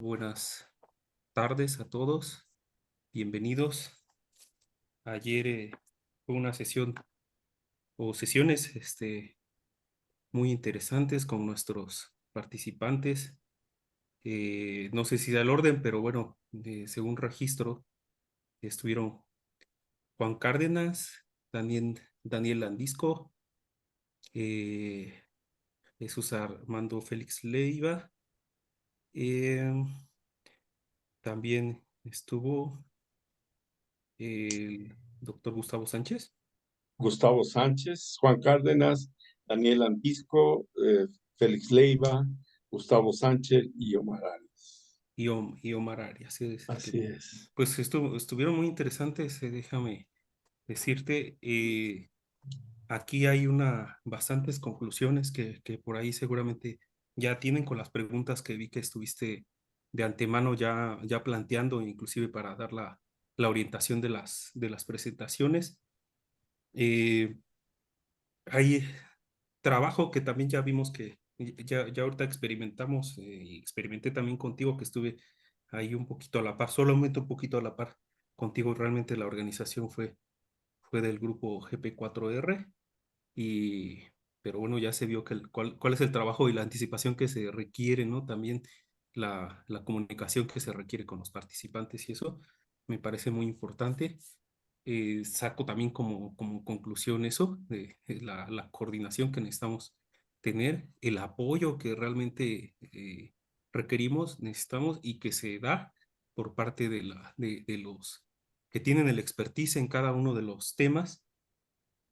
Buenas tardes a todos. Bienvenidos. Ayer fue una sesión o sesiones muy interesantes con nuestros participantes. No sé si da el orden, pero bueno, según registro, estuvieron Juan Cárdenas, Daniel Landisco, eh, Jesús Armando Félix Leiva, eh, también estuvo el doctor Gustavo Sánchez. Gustavo Sánchez, Juan Cárdenas, Daniel Antisco, Félix Leiva, Gustavo Sánchez y Omar Arias. Y Omar Arias, es el que Así es. pues estuvieron muy interesantes, déjame decirte. Aquí hay bastantes conclusiones que por ahí seguramente ya tienen con las preguntas que vi que estuviste de antemano ya planteando, inclusive para dar la orientación de las presentaciones. Eh, Hay trabajo que también ya vimos que ya ahorita experimentamos, y experimenté también contigo que estuve ahí un poquito a la par, solamente un poquito a la par contigo. Realmente la organización fue del grupo GP4R, y, pero bueno, ya se vio cuál es el trabajo y la anticipación que se requiere, ¿no? También la comunicación que se requiere con los participantes, y eso me parece muy importante. Saco también como conclusión eso, de la coordinación que necesitamos tener, el apoyo que realmente requerimos, necesitamos, y que se da por parte de los que tienen el expertise en cada uno de los temas.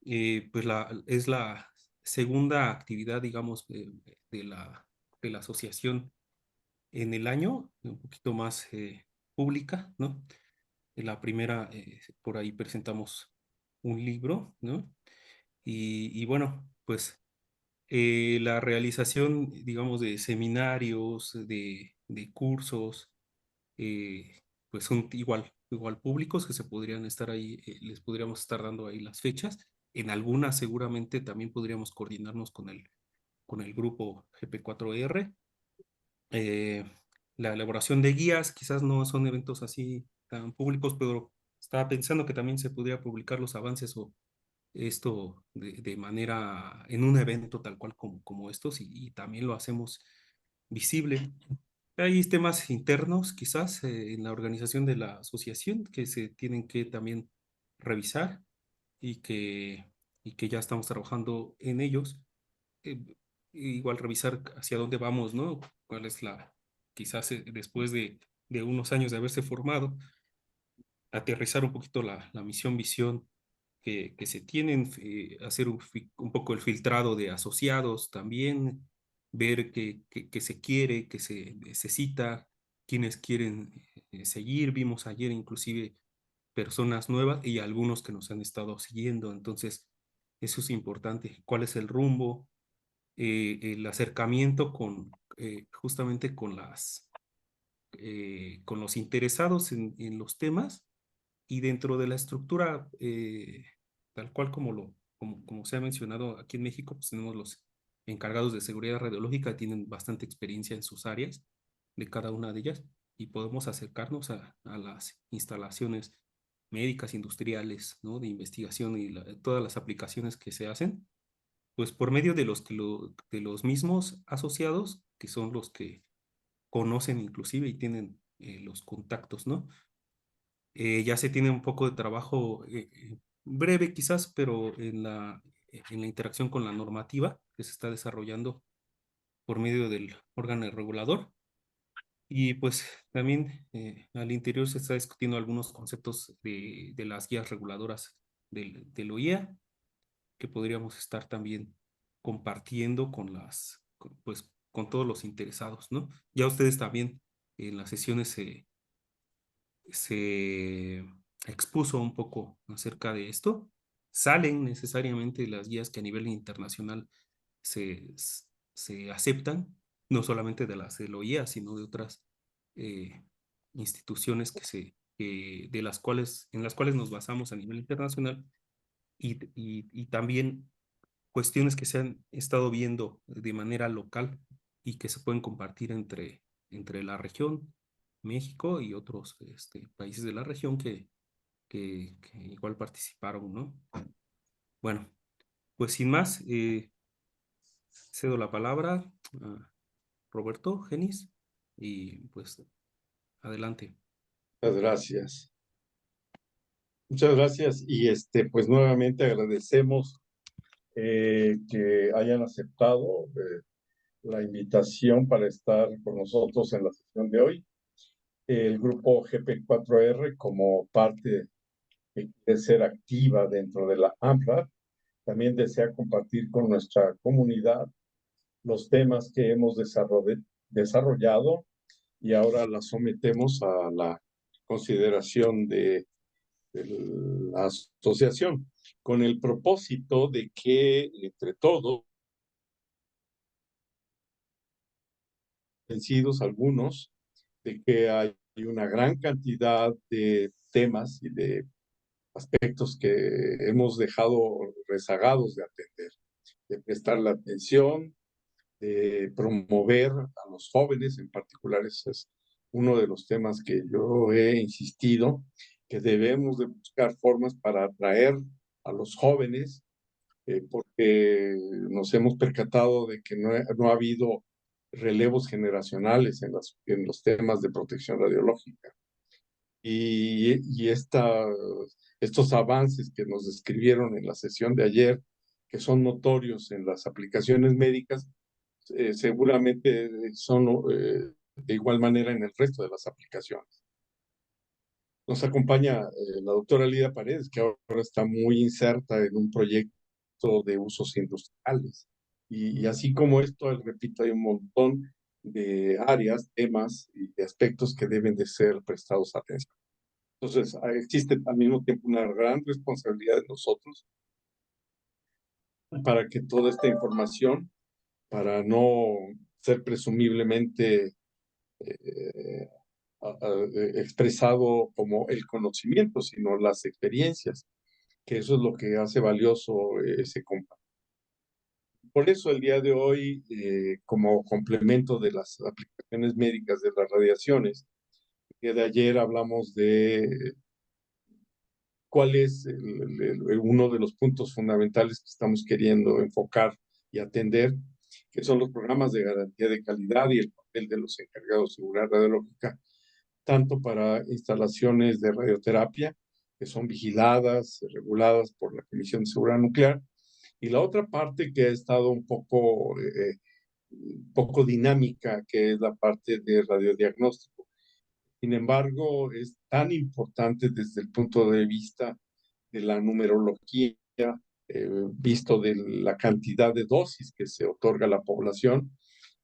Pues es la segunda actividad, digamos, de la asociación en el año, un poquito más pública, ¿no? La primera, por ahí presentamos un libro, ¿no? Y bueno, pues la realización, digamos, de seminarios, de cursos, pues son igual públicos que se podrían estar ahí, les podríamos estar dando ahí las fechas. En algunas seguramente también podríamos coordinarnos con el grupo GP4R. Eh, la elaboración de guías, quizás no son eventos así tan públicos, pero estaba pensando que también se podría publicar los avances o esto de manera en un evento tal cual como estos, y también lo hacemos visible. Hay temas internos quizás en la organización de la asociación que se tienen que también revisar, y que ya estamos trabajando en ellos. Eh, Igual revisar hacia dónde vamos, ¿no? Cuál es quizás después de unos años de haberse formado, aterrizar un poquito la misión, visión que se tienen, hacer un poco el filtrado de asociados también, ver qué se quiere, qué se necesita, quiénes quieren seguir. Vimos ayer inclusive personas nuevas y algunos que nos han estado siguiendo, entonces eso es importante. ¿Cuál es el rumbo? El acercamiento justamente con los interesados en los temas, y dentro de la estructura, tal cual como se ha mencionado aquí en México, pues tenemos los encargados de seguridad radiológica, tienen bastante experiencia en sus áreas, de cada una de ellas, y podemos acercarnos a las instalaciones médicas, industriales, ¿no? De investigación, y todas las aplicaciones que se hacen, pues por medio de los mismos asociados, que son los que conocen inclusive y tienen los contactos, ¿no? Ya se tiene un poco de trabajo breve quizás, pero en la interacción con la normativa que se está desarrollando por medio del órgano regulador. Y pues también al interior se está discutiendo algunos conceptos de las guías reguladoras del OIEA, que podríamos estar también compartiendo pues, con todos los interesados, ¿no? Ya ustedes también en las sesiones se expuso un poco acerca de esto. Salen necesariamente las guías que a nivel internacional se, se aceptan, no solamente de las del OIA, sino de otras eh, instituciones en las cuales nos basamos a nivel internacional, y también cuestiones que se han estado viendo de manera local y que se pueden compartir entre la región. México y otros países de la región que igual participaron, ¿no? Bueno, pues sin más, cedo la palabra a Roberto Genis y pues adelante. Muchas gracias. Muchas gracias y pues nuevamente agradecemos que hayan aceptado la invitación para estar con nosotros en la sesión de hoy. El grupo GP4R, como parte de ser activa dentro de la AMRAD, también desea compartir con nuestra comunidad los temas que hemos desarrollado y ahora las sometemos a la consideración de la asociación, con el propósito de que entre todos, vencidos algunos, de que hay una gran cantidad de temas y de aspectos que hemos dejado rezagados de atender, de prestar la atención, de promover a los jóvenes en particular. Ese es uno de los temas que yo he insistido, que debemos de buscar formas para atraer a los jóvenes, porque nos hemos percatado de que no ha habido relevos generacionales en los temas de protección radiológica. Y estos avances que nos describieron en la sesión de ayer, que son notorios en las aplicaciones médicas, seguramente son de igual manera en el resto de las aplicaciones. Nos acompaña la doctora Lida Paredes, que ahora está muy inserta en un proyecto de usos industriales. Y así como esto, repito, hay un montón de áreas, temas y de aspectos que deben de ser prestados atención. Entonces, existe al mismo tiempo una gran responsabilidad de nosotros para que toda esta información, para no ser presumiblemente eh, expresado como el conocimiento, sino las experiencias, que eso es lo que hace valioso ese compa. Por eso el día de hoy, como complemento de las aplicaciones médicas de las radiaciones, que de ayer hablamos de cuál es uno de los puntos fundamentales que estamos queriendo enfocar y atender, que son los programas de garantía de calidad y el papel de los encargados de seguridad radiológica, tanto para instalaciones de radioterapia, que son vigiladas, reguladas por la Comisión de Seguridad Nuclear, y la otra parte que ha estado poco dinámica, que es la parte de radiodiagnóstico. Sin embargo, es tan importante desde el punto de vista de la numerología, visto de la cantidad de dosis que se otorga a la población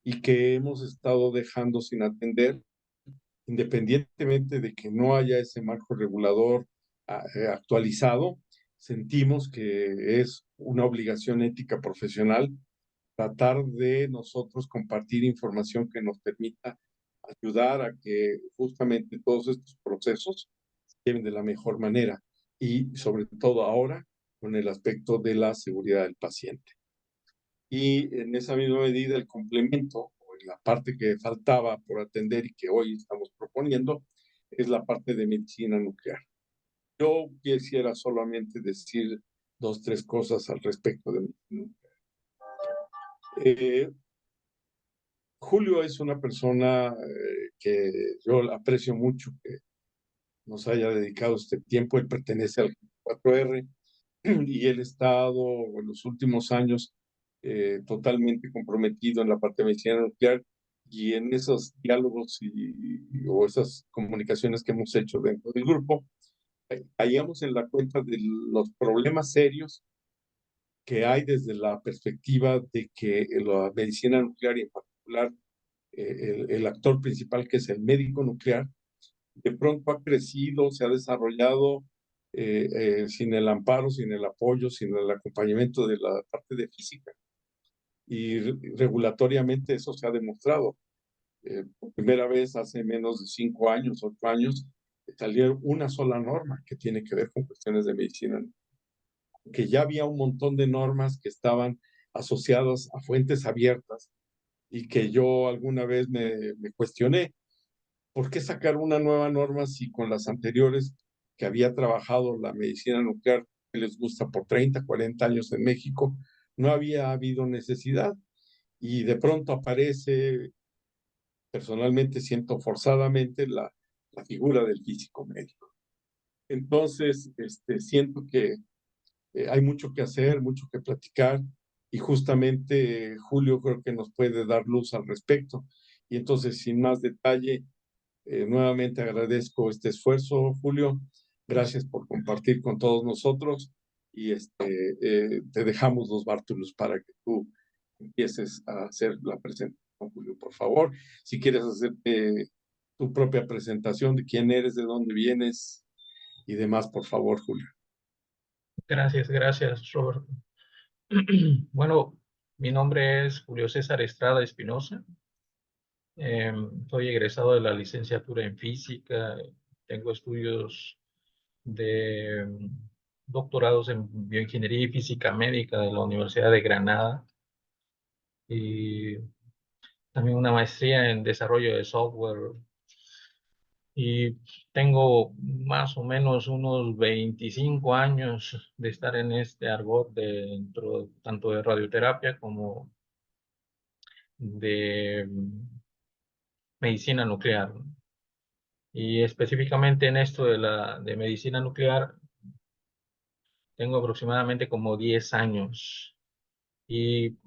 y que hemos estado dejando sin atender, independientemente de que no haya ese marco regulador actualizado. Sentimos que es una obligación ética profesional tratar de nosotros compartir información que nos permita ayudar a que justamente todos estos procesos se lleven de la mejor manera y sobre todo ahora con el aspecto de la seguridad del paciente. Y en esa misma medida el complemento, o la parte que faltaba por atender y que hoy estamos proponiendo, es la parte de medicina nuclear. Yo quisiera solamente decir dos, tres cosas al respecto de medicina nuclear. Julio es una persona que yo aprecio mucho, que nos haya dedicado este tiempo. Él pertenece al 4R y él ha estado en los últimos años totalmente comprometido en la parte de medicina nuclear y en esos diálogos o esas comunicaciones que hemos hecho dentro del grupo, caíamos en la cuenta de los problemas serios que hay desde la perspectiva de que la medicina nuclear y en particular el actor principal, que es el médico nuclear, de pronto ha crecido, se ha desarrollado sin el amparo, sin el apoyo, sin el acompañamiento de la parte de física. Y regulatoriamente eso se ha demostrado. Por primera vez hace menos de 5 años, 8 años, salió una sola norma que tiene que ver con cuestiones de medicina, que ya había un montón de normas que estaban asociadas a fuentes abiertas y que yo alguna vez me cuestioné ¿por qué sacar una nueva norma si con las anteriores que había trabajado la medicina nuclear, que les gusta por 30, 40 años en México, no había habido necesidad? Y de pronto aparece, personalmente siento forzadamente, la figura del físico médico. Entonces, siento que hay mucho que hacer, mucho que platicar, y justamente Julio creo que nos puede dar luz al respecto. Y entonces, sin más detalle, nuevamente agradezco este esfuerzo, Julio. Gracias por compartir con todos nosotros, y te dejamos los bártulos para que tú empieces a hacer la presentación, Julio, por favor. Si quieres hacer tu propia presentación de quién eres, de dónde vienes y demás, por favor, Julio. Gracias, gracias, Roberto. Bueno, mi nombre es Julio César Estrada Espinosa. Soy egresado de la licenciatura en física. Tengo estudios de doctorados en bioingeniería y física médica de la Universidad de Granada, y también una maestría en desarrollo de software. Y tengo más o menos unos 25 años de estar en este argot dentro tanto de radioterapia como de medicina nuclear. Y específicamente en esto de medicina nuclear, tengo aproximadamente como 10 años, y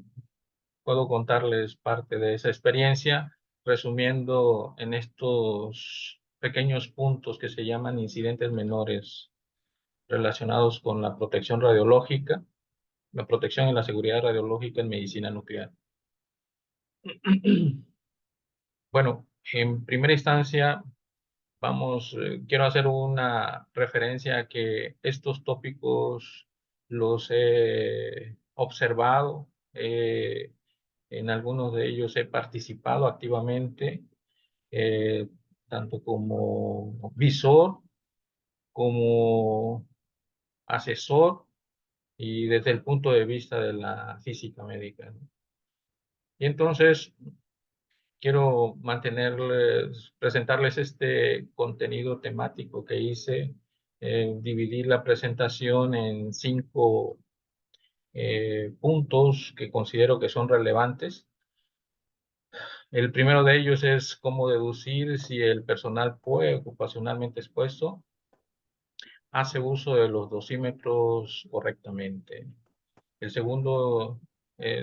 puedo contarles parte de esa experiencia resumiendo en estos pequeños puntos que se llaman incidentes menores relacionados con la protección radiológica, la protección y la seguridad radiológica en medicina nuclear. Bueno, en primera instancia, quiero hacer una referencia a que estos tópicos los he observado, en algunos de ellos he participado activamente, eh, tanto como visor, como asesor, y desde el punto de vista de la física médica, ¿no? Y entonces quiero presentarles este contenido temático que hice, dividir la presentación en 5 puntos que considero que son relevantes. El primero de ellos es cómo deducir si el personal PUE ocupacionalmente expuesto hace uso de los dosímetros correctamente. El segundo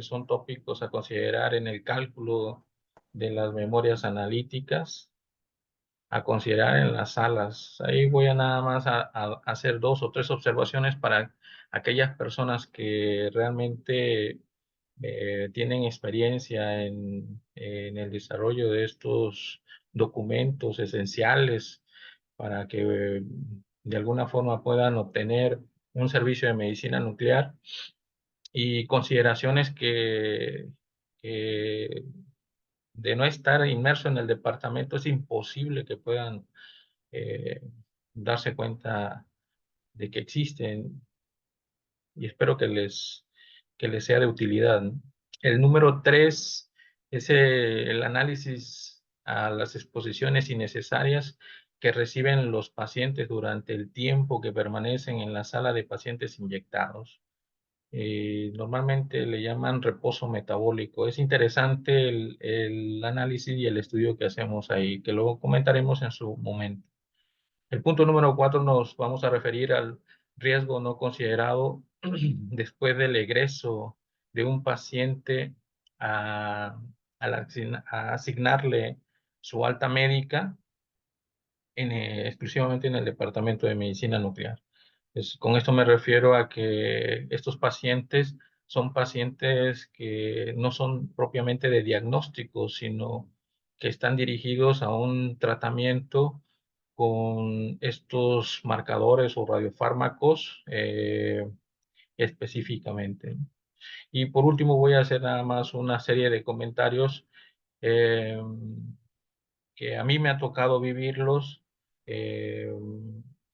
son tópicos a considerar en el cálculo de las memorias analíticas, a considerar en las salas. Ahí voy a nada más a hacer 2 o 3 observaciones para aquellas personas que realmente tienen experiencia en el desarrollo de estos documentos esenciales para que de alguna forma puedan obtener un servicio de medicina nuclear, y consideraciones que de no estar inmerso en el departamento es imposible que puedan eh, darse cuenta de que existen, y espero que les sea de utilidad, ¿no? El número 3 es el análisis a las exposiciones innecesarias que reciben los pacientes durante el tiempo que permanecen en la sala de pacientes inyectados. Normalmente le llaman reposo metabólico. Es interesante el análisis y el estudio que hacemos ahí, que luego comentaremos en su momento. El punto número 4 nos vamos a referir al riesgo no considerado después del egreso de un paciente a asignarle su alta médica exclusivamente en el departamento de medicina nuclear. Con esto me refiero a que estos pacientes son pacientes que no son propiamente de diagnóstico, sino que están dirigidos a un tratamiento con estos marcadores o radiofármacos específicamente. Y por último voy a hacer nada más una serie de comentarios eh, que a mí me ha tocado vivirlos eh,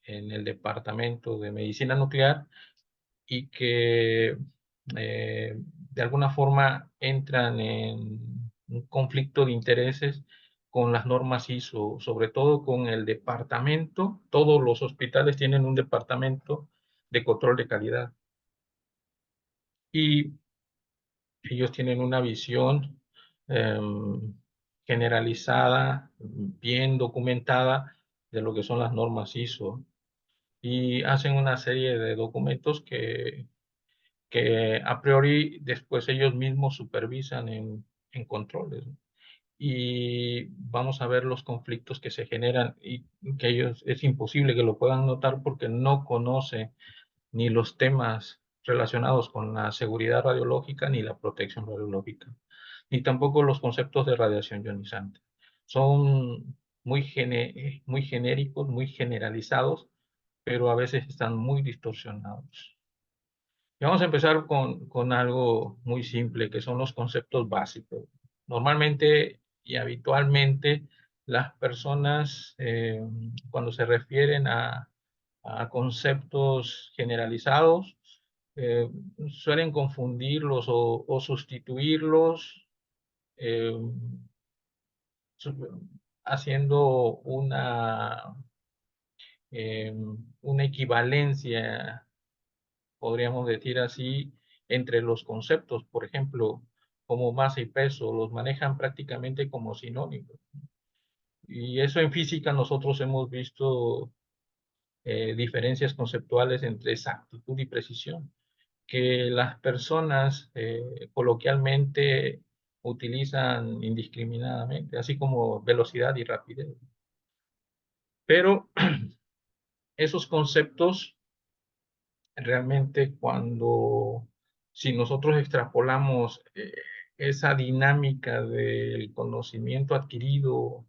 en el departamento de medicina nuclear, y que de alguna forma entran en un conflicto de intereses con las normas ISO, sobre todo con el departamento. Todos los hospitales tienen un departamento de control de calidad. Y ellos tienen una visión generalizada, bien documentada de lo que son las normas ISO. Y hacen una serie de documentos que a priori después ellos mismos supervisan en controles. Y vamos a ver los conflictos que se generan y que ellos es imposible que lo puedan notar porque no conocen ni los temas relacionados con la seguridad radiológica ni la protección radiológica, ni tampoco los conceptos de radiación ionizante. Son muy genéricos, muy generalizados, pero a veces están muy distorsionados. Y vamos a empezar con algo muy simple, que son los conceptos básicos. Normalmente y habitualmente las personas, cuando se refieren a conceptos generalizados, eh, suelen confundirlos o sustituirlos, eh, haciendo una equivalencia, podríamos decir así, entre los conceptos. Por ejemplo, como masa y peso, los manejan prácticamente como sinónimos. Y eso en física nosotros hemos visto diferencias conceptuales entre exactitud y precisión, que las personas coloquialmente utilizan indiscriminadamente, así como velocidad y rapidez. Pero esos conceptos realmente si nosotros extrapolamos esa dinámica del conocimiento adquirido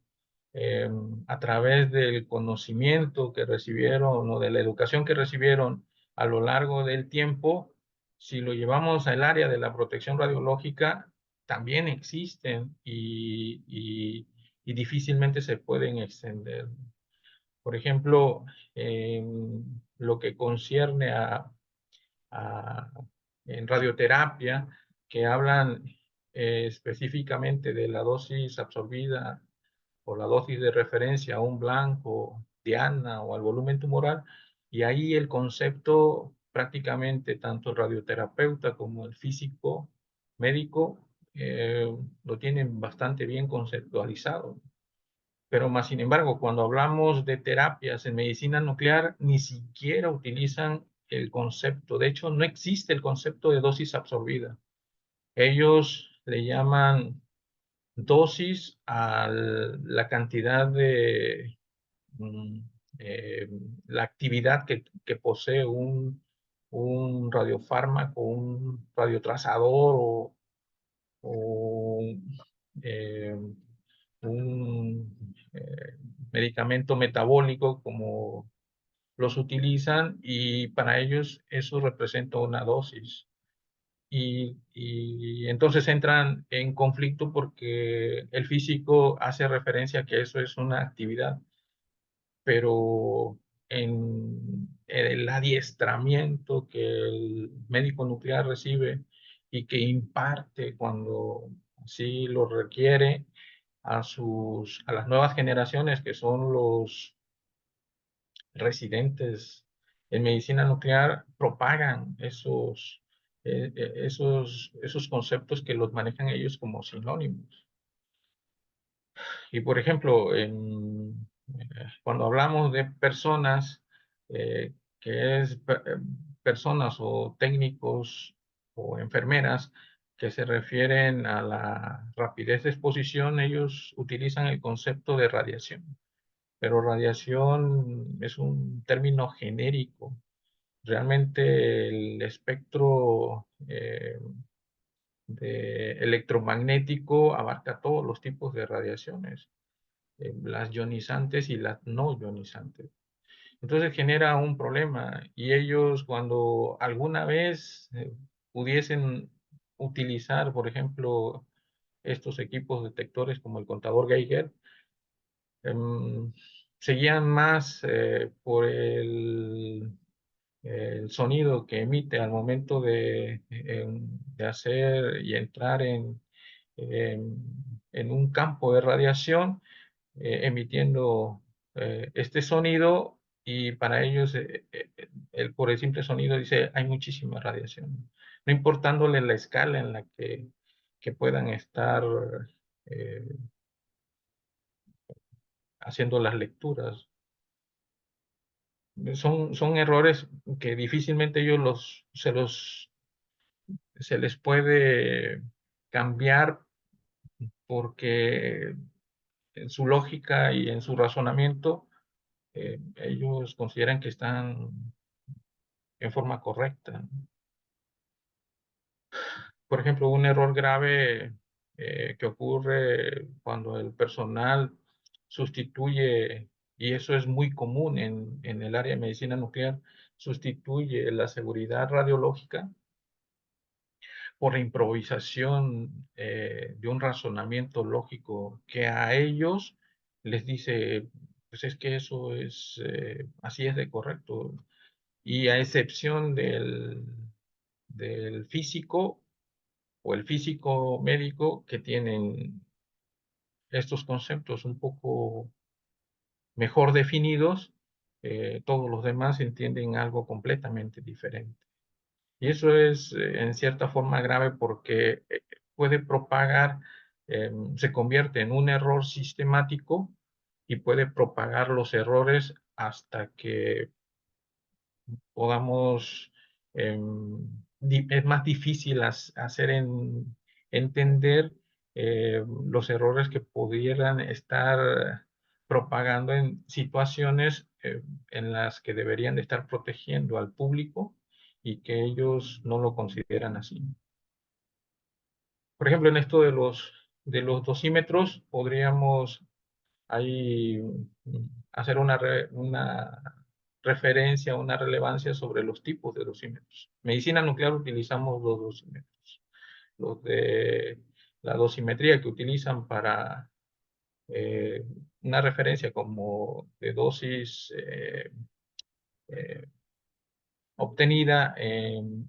eh, a través del conocimiento que recibieron o de la educación que recibieron a lo largo del tiempo, si lo llevamos al área de la protección radiológica, también existen y difícilmente se pueden extender. Por ejemplo, lo que concierne a- en radioterapia, que hablan específicamente de la dosis absorbida o la dosis de referencia a un blanco, diana o al volumen tumoral, y ahí el concepto prácticamente tanto el radioterapeuta como el físico médico lo tienen bastante bien conceptualizado. Pero más sin embargo, cuando hablamos de terapias en medicina nuclear, ni siquiera utilizan el concepto. De hecho, no existe el concepto de dosis absorbida. Ellos le llaman dosis a la cantidad de mm, eh, la actividad que posee un radiofármaco, un radiotrazador o eh, un medicamento metabólico como los utilizan, y para ellos eso representa una dosis. Y entonces entran en conflicto porque el físico hace referencia a que eso es una actividad, pero en el adiestramiento que el médico nuclear recibe y que imparte cuando así lo requiere a las nuevas generaciones, que son los residentes en medicina nuclear, propagan esos conceptos que los manejan ellos como sinónimos. Y por ejemplo, cuando hablamos de personas, que es personas o técnicos o enfermeras que se refieren a la rapidez de exposición, ellos utilizan el concepto de radiación. Pero radiación es un término genérico. Realmente el espectro electromagnético abarca todos los tipos de radiaciones, las ionizantes y las no ionizantes. Entonces genera un problema, y ellos, cuando alguna vez pudiesen utilizar, por ejemplo, estos equipos detectores como el contador Geiger, seguían más por el sonido que emite al momento de hacer y entrar en un campo de radiación, emitiendo este sonido, y para ellos por el simple sonido dice hay muchísima radiación, no importándole la escala en la que puedan estar eh, haciendo las lecturas. Son errores que difícilmente ellos se les puede cambiar, porque en su lógica y en su razonamiento ellos consideran que están en forma correcta. Por ejemplo, un error grave que ocurre cuando el personal sustituye, y eso es muy común en el área de medicina nuclear, sustituye la seguridad radiológica por la improvisación de un razonamiento lógico que a ellos les dice, pues es que eso es, así es de correcto. Y a excepción del físico o el físico médico, que tienen estos conceptos un poco mejor definidos, todos los demás entienden algo completamente diferente. Y eso es en cierta forma grave, porque puede propagar, se convierte en un error sistemático y puede propagar los errores hasta que podamos, es más difícil hacer entender los errores que pudieran estar propagando en situaciones en las que deberían de estar protegiendo al público y que ellos no lo consideran así. Por ejemplo, en esto de los dosímetros, podríamos ahí hacer una referencia, una relevancia sobre los tipos de dosímetros. Medicina nuclear utilizamos dos dosímetros. Los de la dosimetría que utilizan para una referencia como de dosis obtenida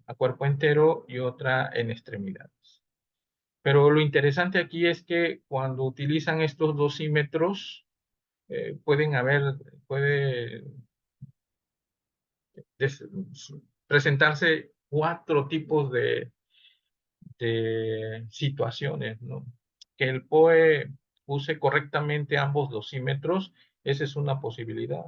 a cuerpo entero, y otra en extremidades. Pero lo interesante aquí es que cuando utilizan estos dosímetros, puede presentarse cuatro tipos de situaciones, ¿no? Que el POE use correctamente ambos dosímetros, esa es una posibilidad.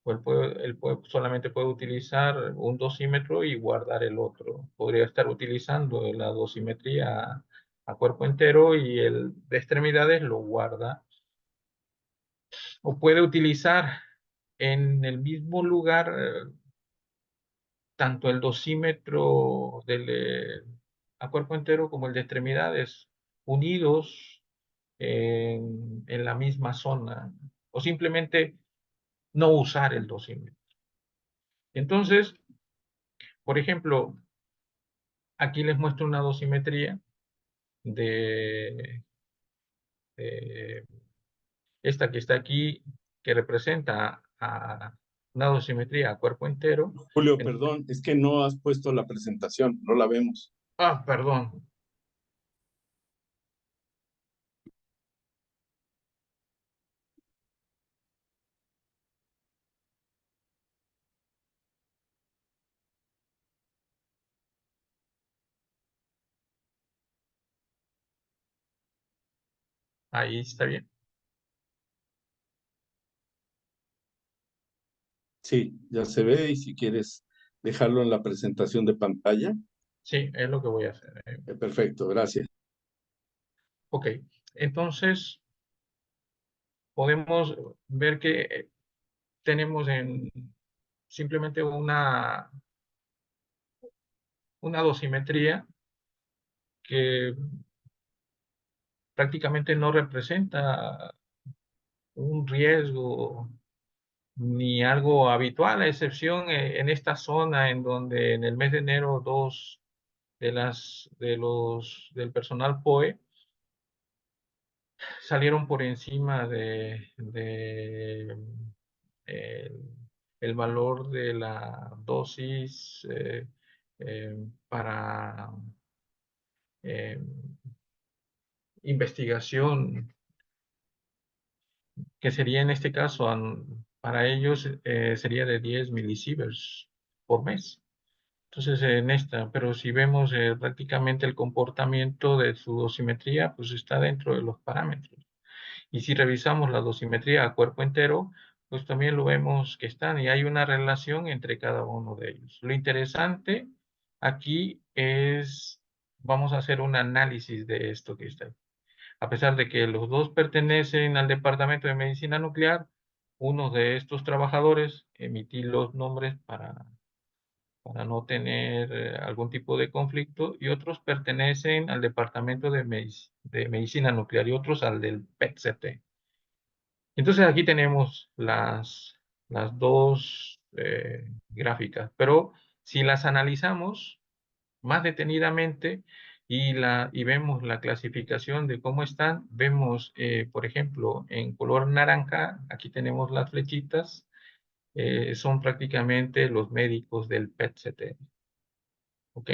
O el POE solamente puede utilizar un dosímetro y guardar el otro. Podría estar utilizando la dosimetría a cuerpo entero y el de extremidades lo guarda. O puede utilizar en el mismo lugar tanto el dosímetro a cuerpo entero como el de extremidades unidos en la misma zona, o simplemente no usar el dosímetro. Entonces, por ejemplo, aquí les muestro una dosimetría de esta que está aquí, que representa a una dosimetría a cuerpo entero. Julio, perdón, es que no has puesto la presentación, no la vemos. Perdón. Ahí está bien. Sí, ya se ve, y si quieres dejarlo en la presentación de pantalla. Sí, es lo que voy a hacer. Perfecto, gracias. Ok, entonces podemos ver que tenemos simplemente una dosimetría que prácticamente no representa un riesgo ni algo habitual, a excepción en esta zona en donde en el mes de enero dos del personal POE salieron por encima eh, el valor de la dosis para investigación que sería en este caso, para ellos sería de 10 milisieverts por mes. Entonces, pero si vemos prácticamente el comportamiento de su dosimetría, pues está dentro de los parámetros. Y si revisamos la dosimetría a cuerpo entero, pues también lo vemos que están y hay una relación entre cada uno de ellos. Lo interesante aquí es, vamos a hacer un análisis de esto que está ahí. A pesar de que los dos pertenecen al Departamento de Medicina Nuclear, uno de estos trabajadores, emití los nombres para no tener algún tipo de conflicto, y otros pertenecen al Departamento de Medicina Nuclear y otros al del PET-CT. Entonces aquí tenemos las dos gráficas, pero si las analizamos más detenidamente y vemos la clasificación de cómo están, vemos, por ejemplo, en color naranja, aquí tenemos las flechitas, son prácticamente los médicos del PET-CT. ¿Ok?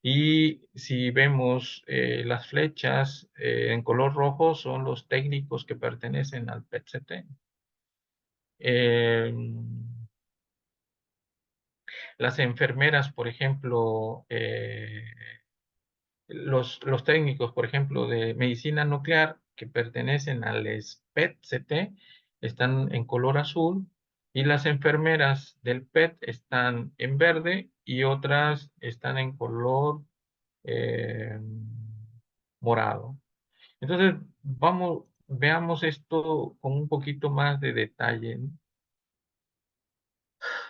Y si vemos las flechas en color rojo, son los técnicos que pertenecen al PET-CT. Las enfermeras, por ejemplo, los técnicos, por ejemplo, de medicina nuclear que pertenecen al PET-CT están en color azul y las enfermeras del PET están en verde y otras están en color morado. Entonces, veamos esto con un poquito más de detalle, ¿no?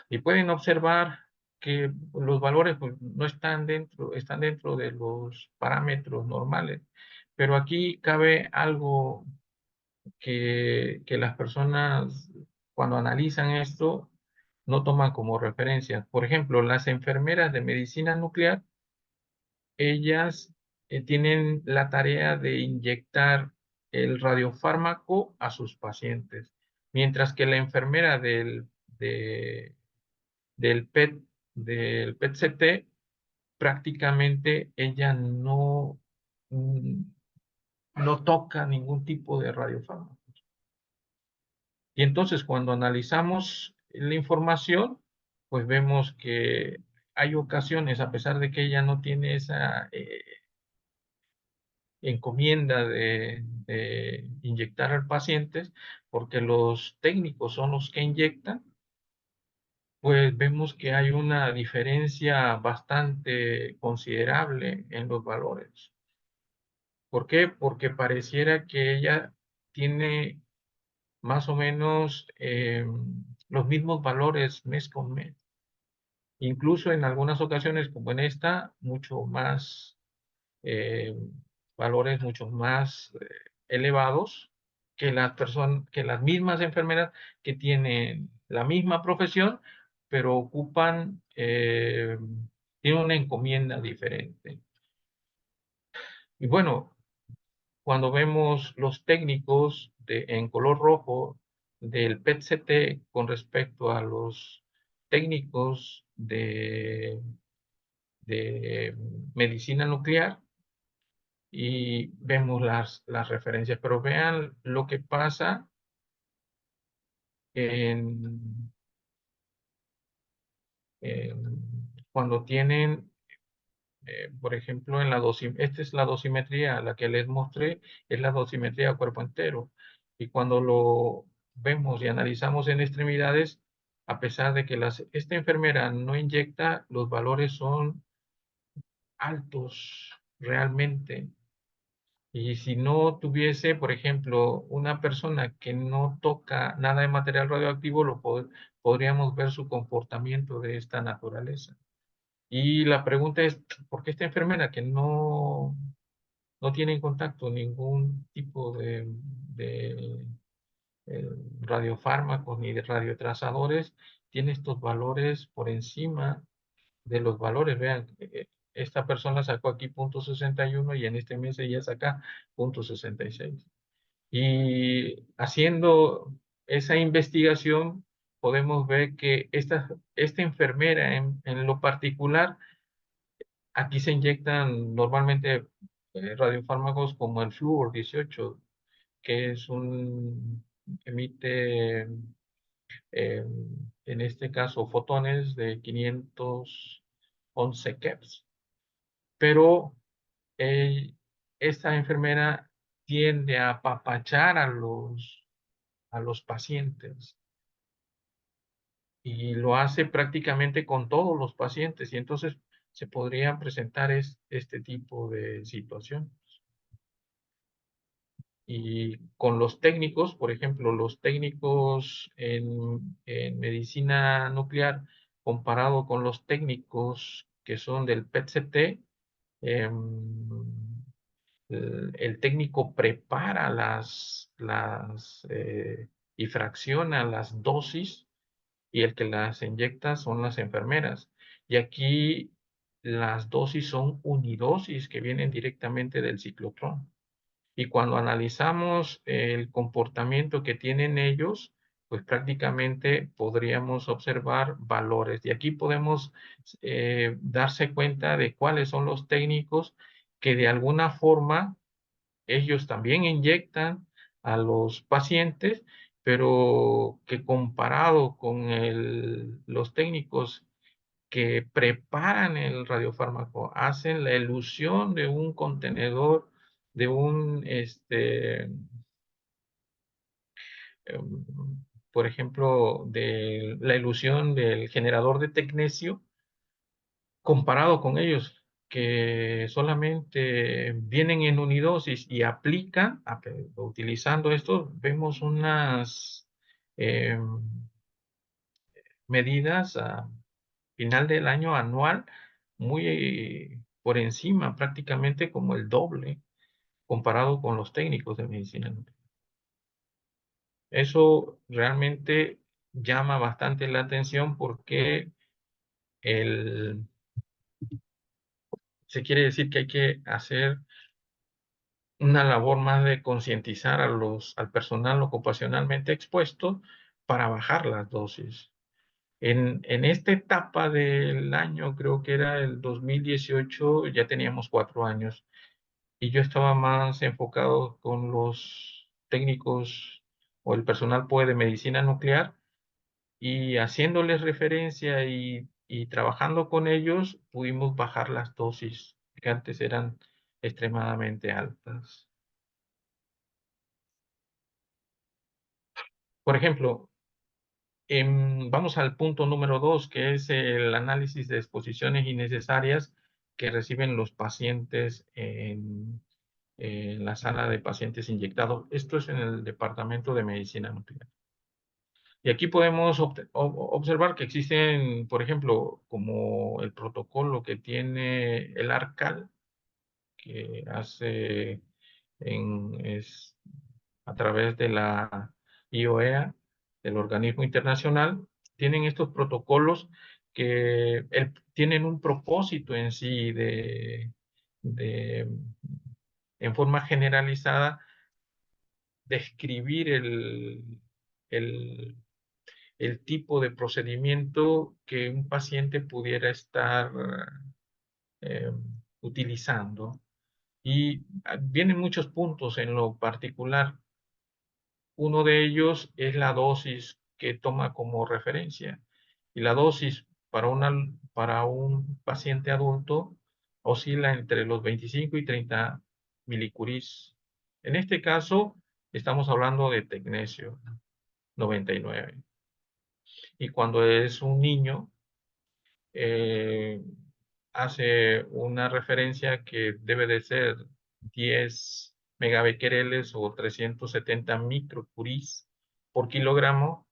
Y pueden observar que los valores pues, no están dentro de los parámetros normales. Pero aquí cabe algo que las personas cuando analizan esto no toman como referencia. Por ejemplo, las enfermeras de medicina nuclear, ellas tienen la tarea de inyectar el radiofármaco a sus pacientes, mientras que la enfermera del PET, del PET-CT, prácticamente ella mm, no toca ningún tipo de radiofármaco. Y entonces cuando analizamos la información, pues vemos que hay ocasiones, a pesar de que ella no tiene esa encomienda de inyectar al paciente, porque los técnicos son los que inyectan, pues vemos que hay una diferencia bastante considerable en los valores. ¿Por qué? Porque pareciera que ella tiene más o menos los mismos valores mes con mes. Incluso en algunas ocasiones, como en esta, mucho más, eh, valores mucho más elevados que las mismas enfermeras que tienen la misma profesión, pero tienen una encomienda diferente. Y bueno, cuando vemos los técnicos en color rojo del PET-CT con respecto a los técnicos de medicina nuclear, y vemos las referencias, pero vean lo que pasa en, cuando tienen, por ejemplo, esta es la dosimetría, la que les mostré, es la dosimetría a cuerpo entero. Y cuando lo vemos y analizamos en extremidades, a pesar de que esta enfermera no inyecta, los valores son altos realmente. Y si no tuviese, por ejemplo, una persona que no toca nada de material radioactivo, podríamos ver su comportamiento de esta naturaleza. Y la pregunta es, ¿por qué esta enfermera que no tiene en contacto ningún tipo de radiofármacos ni de radiotrazadores, tiene estos valores por encima de los valores? Vean, esta persona sacó aquí 0.61 y en este mes ella saca 0.66. Y haciendo esa investigación, podemos ver que esta enfermera en lo particular, aquí se inyectan normalmente radiofármacos como el Fluor 18, que es un emite, en este caso, fotones de 511 Keps. Pero esta enfermera tiende a apapachar a los pacientes y lo hace prácticamente con todos los pacientes, y entonces se podrían presentar este tipo de situación. Y con los técnicos, por ejemplo, los técnicos en medicina nuclear, comparado con los técnicos que son del PET-CT, el técnico prepara y fracciona las dosis, y el que las inyecta son las enfermeras. Y aquí las dosis son unidosis que vienen directamente del ciclotrón. Y cuando analizamos el comportamiento que tienen ellos, pues prácticamente podríamos observar valores. Y aquí podemos darse cuenta de cuáles son los técnicos que de alguna forma ellos también inyectan a los pacientes, pero que comparado con los técnicos que preparan el radiofármaco, hacen la elusión de un contenedor, de em, por ejemplo, de la elusión del generador de tecnecio, comparado con ellos que solamente vienen en unidosis y aplican, utilizando esto, vemos unas medidas a final del año anual muy por encima, prácticamente como el doble, comparado con los técnicos de medicina nuclear. Eso realmente llama bastante la atención porque se quiere decir que hay que hacer una labor más de concientizar al personal ocupacionalmente expuesto para bajar las dosis. En esta etapa del año, creo que era el 2018, ya teníamos 4 años, y yo estaba más enfocado con los técnicos o el personal POE de medicina nuclear, y haciéndoles referencia y trabajando con ellos, pudimos bajar las dosis, que antes eran extremadamente altas. Por ejemplo, vamos al punto número 2, que es el análisis de exposiciones innecesarias que reciben los pacientes en la sala de pacientes inyectados. Esto es en el departamento de medicina nuclear. Y aquí podemos observar que existen, por ejemplo, como el protocolo que tiene el ARCAL, que hace a través de la IOEA, del organismo internacional, tienen estos protocolos que tienen un propósito en sí en forma generalizada, describir el, el tipo de procedimiento que un paciente pudiera estar eh, utilizando. Y vienen muchos puntos en lo particular. Uno de ellos es la dosis que toma como referencia. Y la dosis para un paciente adulto oscila entre los 25 y 30 milicuris. En este caso, estamos hablando de tecnecio 99. Y cuando es un niño, hace una referencia que debe de ser 10 megabecquereles o 370 microcuris por kilogramo,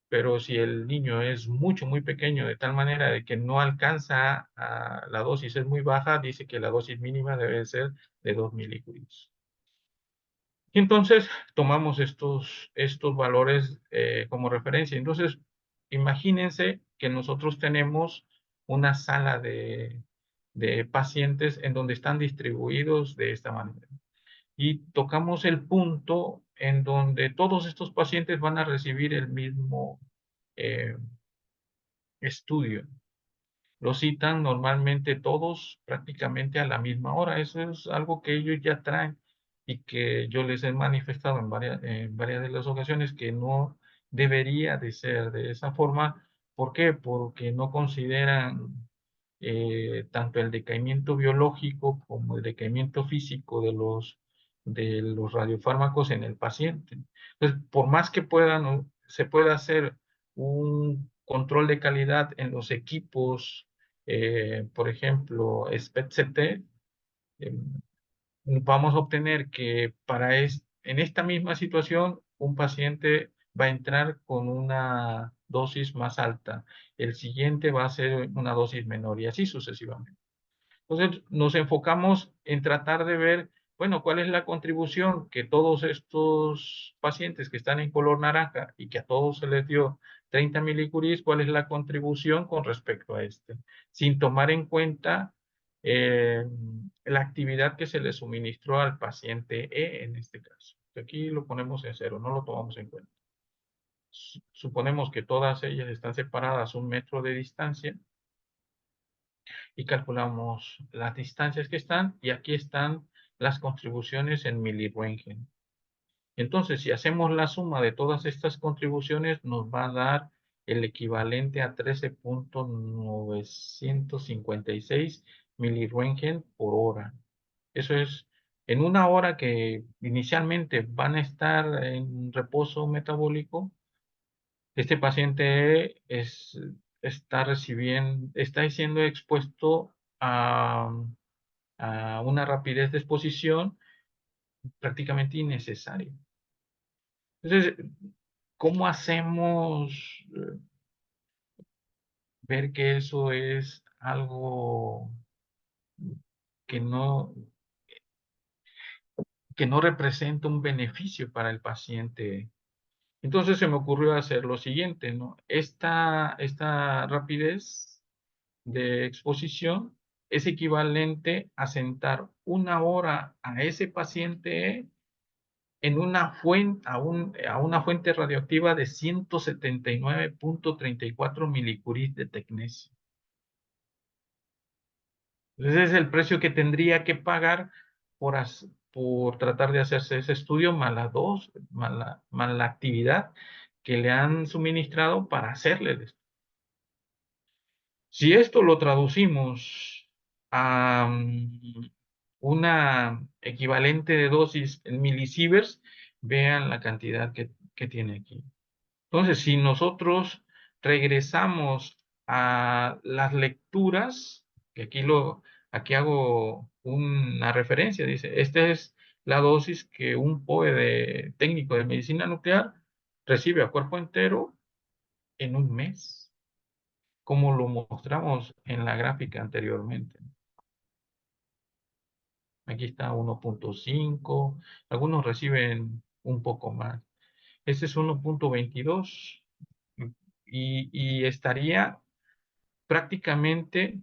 pero si el niño es muy pequeño, de tal manera de que no alcanza la dosis, es muy baja, dice que la dosis mínima debe ser de 2 milicuris. Y entonces tomamos estos valores como referencia. Entonces, imagínense que nosotros tenemos una sala de pacientes en donde están distribuidos de esta manera. Y tocamos el punto en donde todos estos pacientes van a recibir el mismo eh, estudio. Lo citan normalmente todos prácticamente a la misma hora. Eso es algo que ellos ya traen. y que yo les he manifestado en varias de las ocasiones que no debería de ser de esa forma. ¿Por qué? Porque no consideran tanto el decaimiento biológico como el decaimiento físico de los radiofármacos en el paciente. Entonces, por más que se pueda hacer un control de calidad en los equipos, por ejemplo, SPECT-CT, vamos a obtener que en esta misma situación un paciente va a entrar con una dosis más alta, el siguiente va a ser una dosis menor y así sucesivamente. Entonces nos enfocamos en tratar de ver, bueno, cuál es la contribución que todos estos pacientes que están en color naranja y que a todos se les dio 30 milicuries, cuál es la contribución con respecto a este, sin tomar en cuenta eh, la actividad que se le suministró al paciente E en este caso. Aquí lo ponemos en cero, no lo tomamos en cuenta. Suponemos que todas ellas están separadas 1 metro de distancia y calculamos las distancias que están y aquí están las contribuciones en miliröntgen. Entonces, si hacemos la suma de todas estas contribuciones, nos va a dar el equivalente a 13.956 miliröntgen por hora. Eso es en una hora que inicialmente van a estar en reposo metabólico. Este paciente está siendo expuesto a una rapidez de exposición prácticamente innecesaria. Entonces, ¿cómo hacemos ver que eso es algo que no representa un beneficio para el paciente? Entonces se me ocurrió hacer lo siguiente, ¿no? Esta rapidez de exposición es equivalente a sentar 1 hora a ese paciente en a una fuente radioactiva de 179.34 milicuries de tecnecio. Ese es el precio que tendría que pagar por tratar de hacerse ese estudio, más la actividad que le han suministrado para hacerle el estudio. Si esto lo traducimos a una equivalente de dosis en milisieverts, vean la cantidad que tiene aquí. Entonces, si nosotros regresamos a las lecturas, que aquí hago una referencia, dice, esta es la dosis que un POE técnico de medicina nuclear recibe a cuerpo entero en un mes, como lo mostramos en la gráfica anteriormente. Aquí está 1.5, algunos reciben un poco más. Este es 1.22 y estaría prácticamente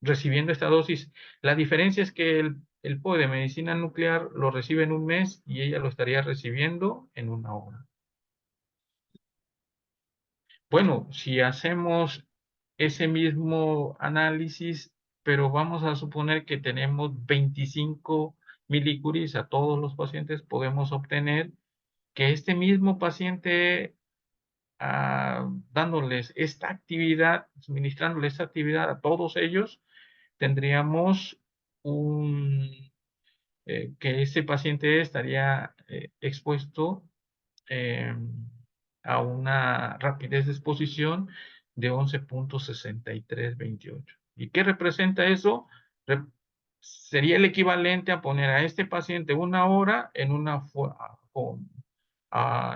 recibiendo esta dosis. La diferencia es que el POE de medicina nuclear lo recibe en un mes y ella lo estaría recibiendo en 1 hora. Bueno, si hacemos ese mismo análisis, pero vamos a suponer que tenemos 25 milicuries a todos los pacientes, podemos obtener que este mismo paciente, dándoles esta actividad, suministrándoles esta actividad a todos ellos, tendríamos que ese paciente estaría expuesto a una rapidez de exposición de 11.6328. ¿Y qué representa eso? Sería el equivalente a poner a este paciente 1 hora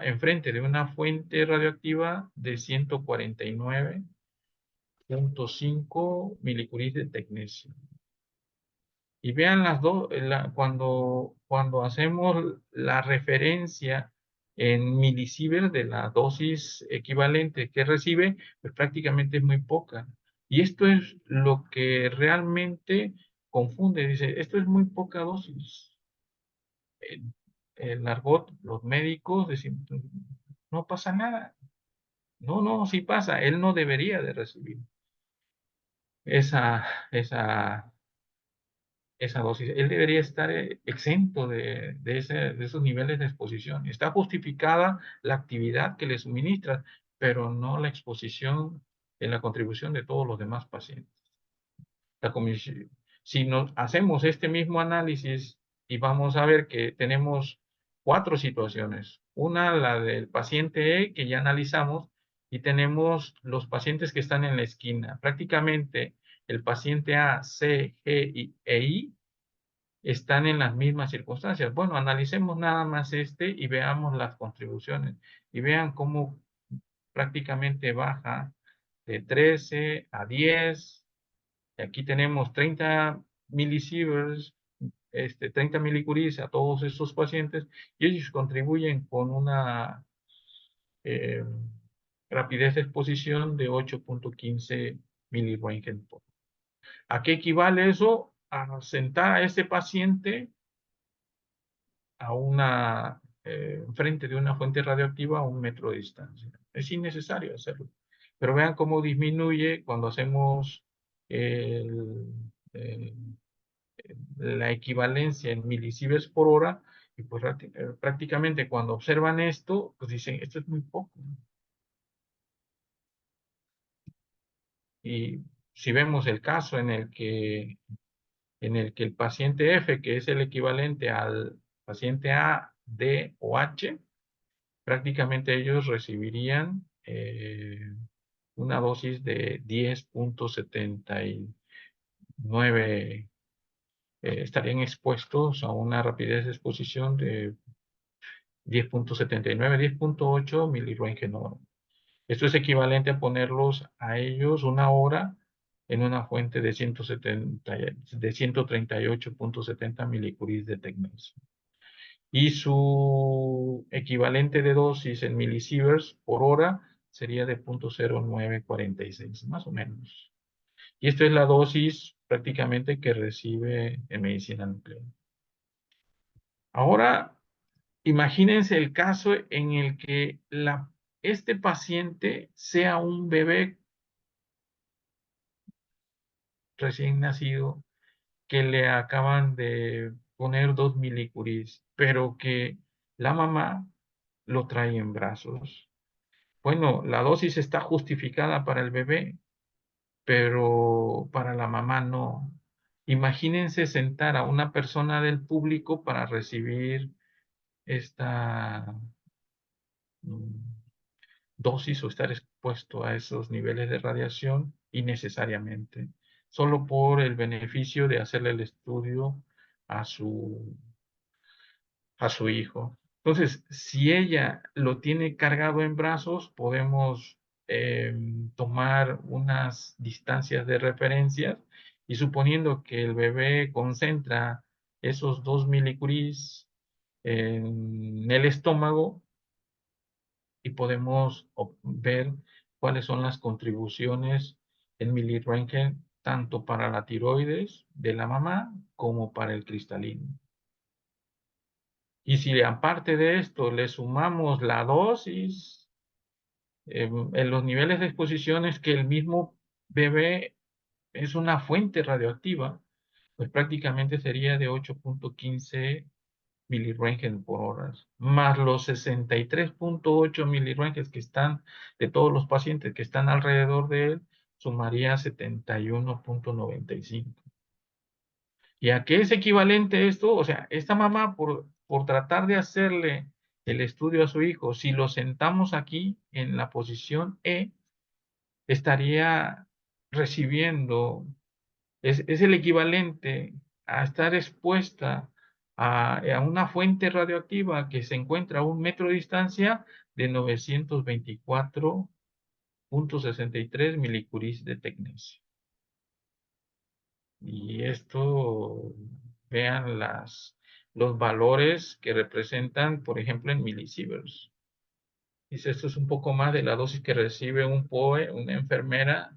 enfrente de una fuente radioactiva de 149.5 milicuries de tecnecio. Y vean las dos, cuando hacemos la referencia en milisieverts de la dosis equivalente que recibe, pues prácticamente es muy poca. Y esto es lo que realmente confunde. Dice, esto es muy poca dosis. El argot, los médicos decimos, no pasa nada. No, no, sí pasa. Él no debería de recibir esa esa dosis. Él debería estar exento de esos niveles de exposición. Está justificada la actividad que le suministra, pero no la exposición en la contribución de todos los demás pacientes. Si nos hacemos este mismo análisis y vamos a ver que tenemos 4 situaciones. Una, la del paciente E, que ya analizamos, y tenemos los pacientes que están en la esquina. Prácticamente el paciente A, C, G e I están en las mismas circunstancias. Bueno, analicemos nada más este y veamos las contribuciones. Y vean cómo prácticamente baja de 13 a 10. Aquí tenemos 30 milisieverts, 30 milicuries a todos estos pacientes, y ellos contribuyen con una eh, rapidez de exposición de 8.15 miliroentgen. ¿A qué equivale eso? A sentar a este paciente a frente de una fuente radioactiva a 1 metro de distancia. Es innecesario hacerlo. Pero vean cómo disminuye cuando hacemos la equivalencia en milisieverts por hora, y pues prácticamente cuando observan esto, pues dicen, esto es muy poco. Y si vemos el caso en el que el paciente F, que es el equivalente al paciente A, D o H, prácticamente ellos recibirían una dosis de 10.79, estarían expuestos a una rapidez de exposición de 10.79, 10.8 miliroentgen hora. Esto es equivalente a ponerlos a ellos 1 hora en una fuente de 138.70 milicuries de tecnecio. Y su equivalente de dosis en milisieverts por hora sería de 0.0946, más o menos. Y esta es la dosis prácticamente que recibe en medicina nuclear. Ahora, imagínense el caso en el que este paciente sea un bebé recién nacido que le acaban de poner 2 milicuries, pero que la mamá lo trae en brazos. Bueno, la dosis está justificada para el bebé, pero para la mamá no. Imagínense sentar a una persona del público para recibir esta dosis o estar expuesto a esos niveles de radiación innecesariamente, solo por el beneficio de hacerle el estudio a su hijo. Entonces, si ella lo tiene cargado en brazos, podemos tomar unas distancias de referencia, y suponiendo que el bebé concentra esos 2 milicuries en el estómago, y podemos ver cuáles son las contribuciones en miliroentgen tanto para la tiroides de la mamá como para el cristalino. Y si aparte de esto le sumamos la dosis en los niveles de exposiciones que el mismo bebé es una fuente radioactiva, pues prácticamente sería de 8.15 miliroentgen por hora, más los 63.8 miliroentgen que están de todos los pacientes que están alrededor de él, sumaría 71.95. ¿Y a qué es equivalente esto? O sea, esta mamá, por tratar de hacerle el estudio a su hijo, si lo sentamos aquí en la posición E, estaría recibiendo, es el equivalente a estar expuesta a una fuente radioactiva que se encuentra a 1 metro de distancia de 924.63 milicuries de tecnecio. Y esto, vean los valores que representan, por ejemplo, en milisieverts. Dice, esto es un poco más de la dosis que recibe un POE, una enfermera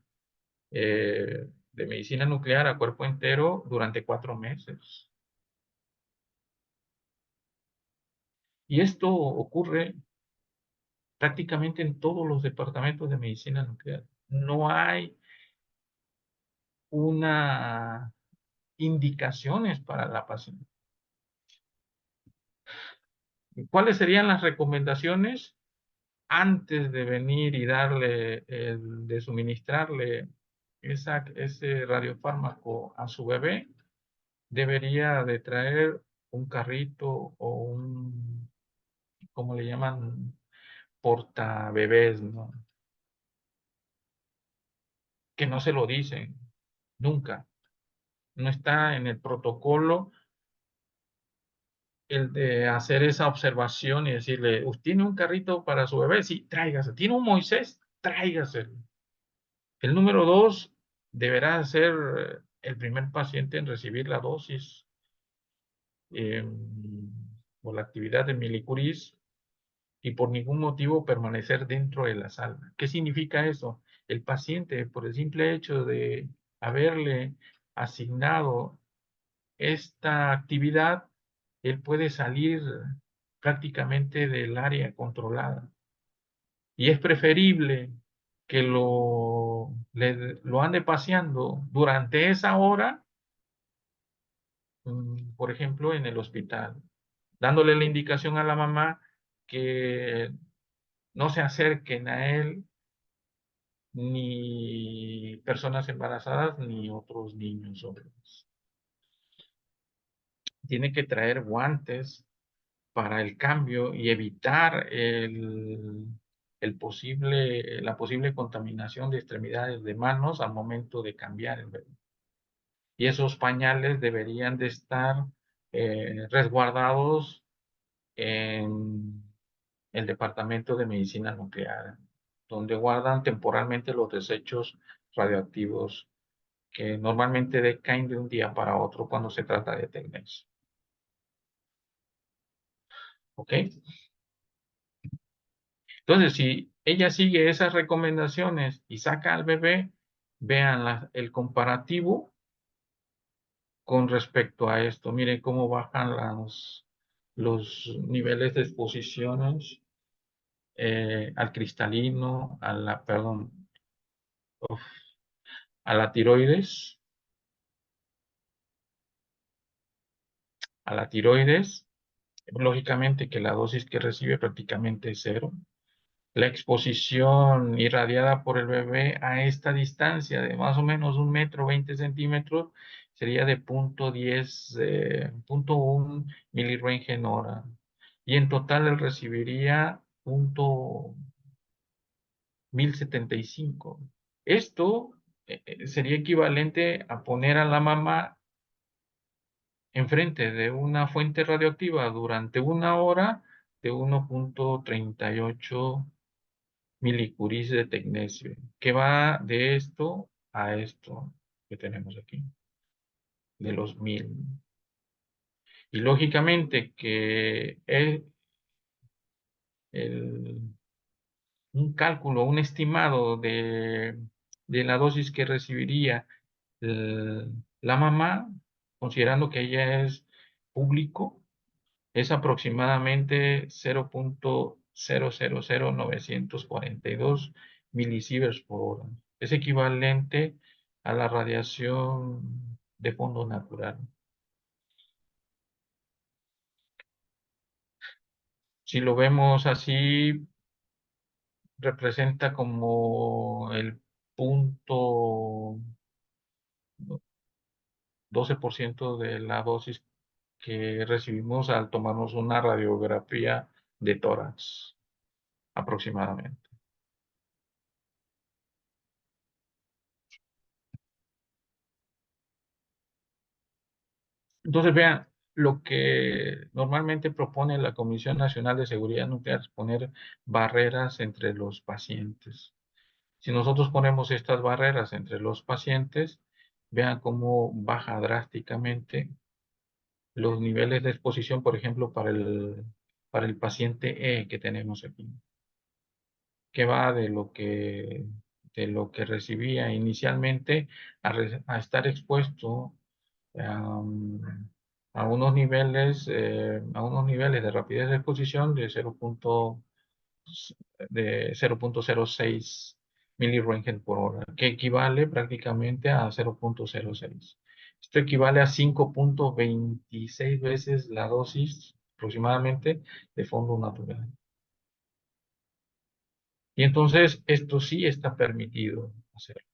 de medicina nuclear a cuerpo entero durante 4 meses. Y esto ocurre prácticamente en todos los departamentos de medicina nuclear. No hay una indicaciones para la paciente. ¿Cuáles serían las recomendaciones antes de venir y de suministrarle ese radiofármaco a su bebé? Debería de traer un carrito o un, ¿cómo le llaman? Portabebés, ¿no? Que no se lo dicen, nunca. No está en el protocolo el de hacer esa observación y decirle, ¿tiene un carrito para su bebé? Sí, tráigase. ¿Tiene un Moisés? Tráigase. El número 2 deberá ser el primer paciente en recibir la dosis o la actividad de milicuris y por ningún motivo permanecer dentro de la sala. ¿Qué significa eso? El paciente, por el simple hecho de haberle asignado esta actividad, él puede salir prácticamente del área controlada. Y es preferible que lo ande paseando durante esa hora, por ejemplo, en el hospital, dándole la indicación a la mamá que no se acerquen a él ni personas embarazadas ni otros niños o bebés. Tiene que traer guantes para el cambio y evitar la posible contaminación de extremidades de manos al momento de cambiar el bebé. Y esos pañales deberían de estar resguardados en el Departamento de Medicina Nuclear, donde guardan temporalmente los desechos radioactivos que normalmente decaen de un día para otro cuando se trata de TECNES. ¿Ok? Entonces, si ella sigue esas recomendaciones y saca al bebé, vean el comparativo con respecto a esto. Miren cómo bajan los niveles de exposiciones al cristalino, a la tiroides, lógicamente que la dosis que recibe prácticamente es cero. La exposición irradiada por el bebé a esta distancia de más o menos 1 metro 20 centímetros sería de 0.1 milirentgen hora. Y en total él recibiría 1075. Esto sería equivalente a poner a la mamá enfrente de una fuente radioactiva durante 1 hora de 1.38 milicuris de tecnesio, que va de esto a esto que tenemos aquí, de los 1000. Y lógicamente que un cálculo, un estimado de la dosis que recibiría la mamá, considerando que ella es público, es aproximadamente 0.000942 milisieverts por hora. Es equivalente a la radiación de fondo natural. Si lo vemos así, representa como el 0.12% de la dosis que recibimos al tomarnos una radiografía de tórax, aproximadamente. Entonces, vean, lo que normalmente propone la Comisión Nacional de Seguridad Nuclear es poner barreras entre los pacientes. Si nosotros ponemos estas barreras entre los pacientes, vean cómo baja drásticamente los niveles de exposición, por ejemplo, para el paciente E que tenemos aquí, que va de lo que recibía inicialmente a estar expuesto a unos niveles de rapidez de exposición de 0.06 milirentgen por hora, que equivale prácticamente a 0.06. Esto equivale a 5.26 veces la dosis aproximadamente de fondo natural. Y entonces esto sí está permitido hacer.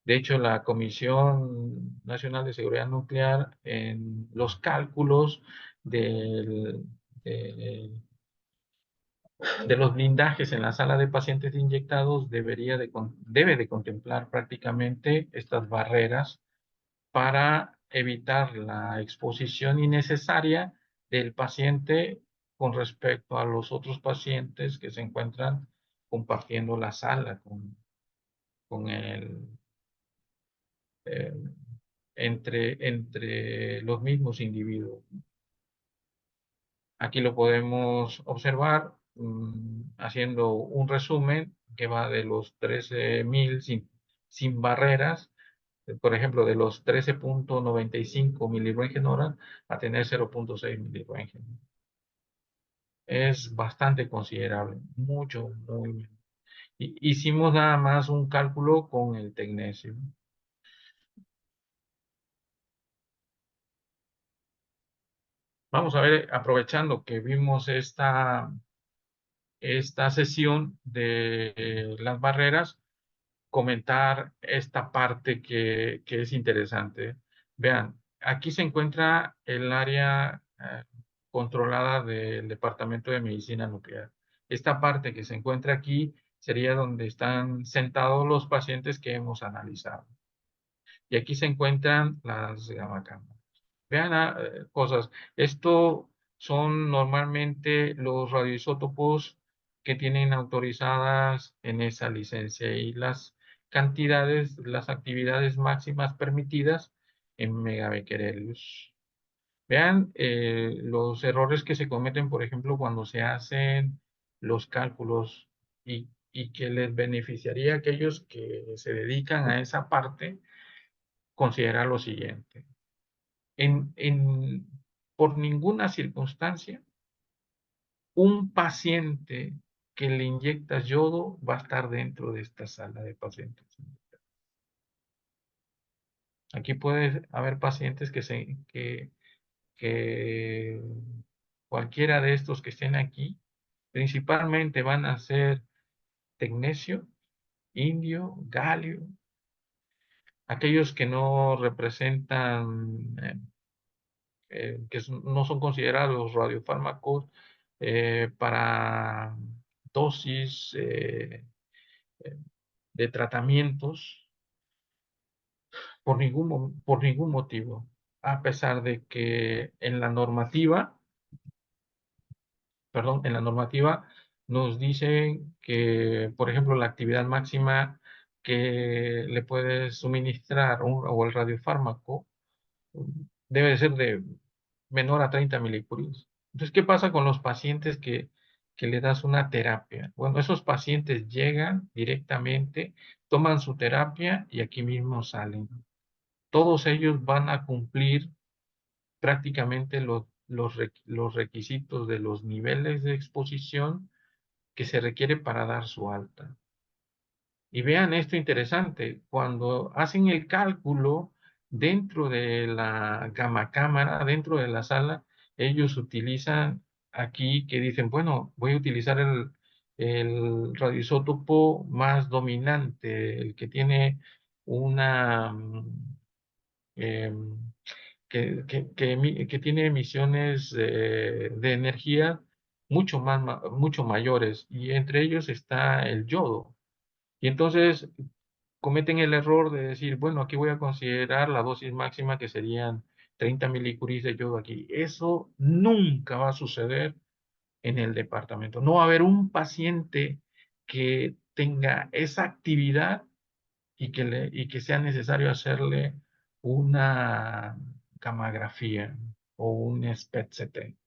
De hecho, la Comisión Nacional de Seguridad Nuclear, en los cálculos del, de, de los blindajes en la sala de pacientes inyectados, debe de contemplar prácticamente estas barreras para evitar la exposición innecesaria del paciente con respecto a los otros pacientes que se encuentran compartiendo la sala con eh, entre los mismos individuos. Aquí lo podemos observar haciendo un resumen que va de los 13.000 sin barreras, por ejemplo, de los 13.95 miliroentgen hora a tener 0.6 miliroentgen. Es bastante considerable, mucho, muy. Hicimos nada más un cálculo con el tecnecio. Vamos a ver, aprovechando que vimos esta sesión de las barreras, comentar esta parte que es interesante. Vean, aquí se encuentra el área controlada del Departamento de Medicina Nuclear. Esta parte que se encuentra aquí sería donde están sentados los pacientes que hemos analizado. Y aquí se encuentran las gamacámaras. Vean cosas. Esto son normalmente los radioisótopos que tienen autorizadas en esa licencia y las cantidades, las actividades máximas permitidas en megabecquerelios. Vean los errores que se cometen, por ejemplo, cuando se hacen los cálculos y que les beneficiaría a aquellos que se dedican a esa parte, considerar lo siguiente. Por ninguna circunstancia, un paciente que le inyectas yodo va a estar dentro de esta sala de pacientes. Aquí puede haber pacientes que cualquiera de estos que estén aquí, principalmente van a ser tecnecio, indio, galio, aquellos que no representan no son considerados radiofármacos para dosis de tratamientos por ningún motivo, a pesar de que en la normativa, perdón, en la normativa nos dicen que, por ejemplo, la actividad máxima que le puede suministrar o el radiofármaco debe de ser de menor a 30 milicuries. Entonces, ¿qué pasa con los pacientes que le das una terapia? Bueno, esos pacientes llegan directamente, toman su terapia y aquí mismo salen. Todos ellos van a cumplir prácticamente los requisitos de los niveles de exposición que se requiere para dar su alta. Y vean esto interesante, cuando hacen el cálculo dentro de la gamma cámara, dentro de la sala, ellos utilizan aquí que dicen, bueno, voy a utilizar el radioisótopo más dominante, el que tiene una, que tiene emisiones de energía mucho mayores, y entre ellos está el yodo. Y entonces cometen el error de decir, bueno, aquí voy a considerar la dosis máxima que serían 30 milicuries de yodo aquí. Eso nunca va a suceder en el departamento. No va a haber un paciente que tenga esa actividad y que sea necesario hacerle una gammagrafía o un SPECT-CT.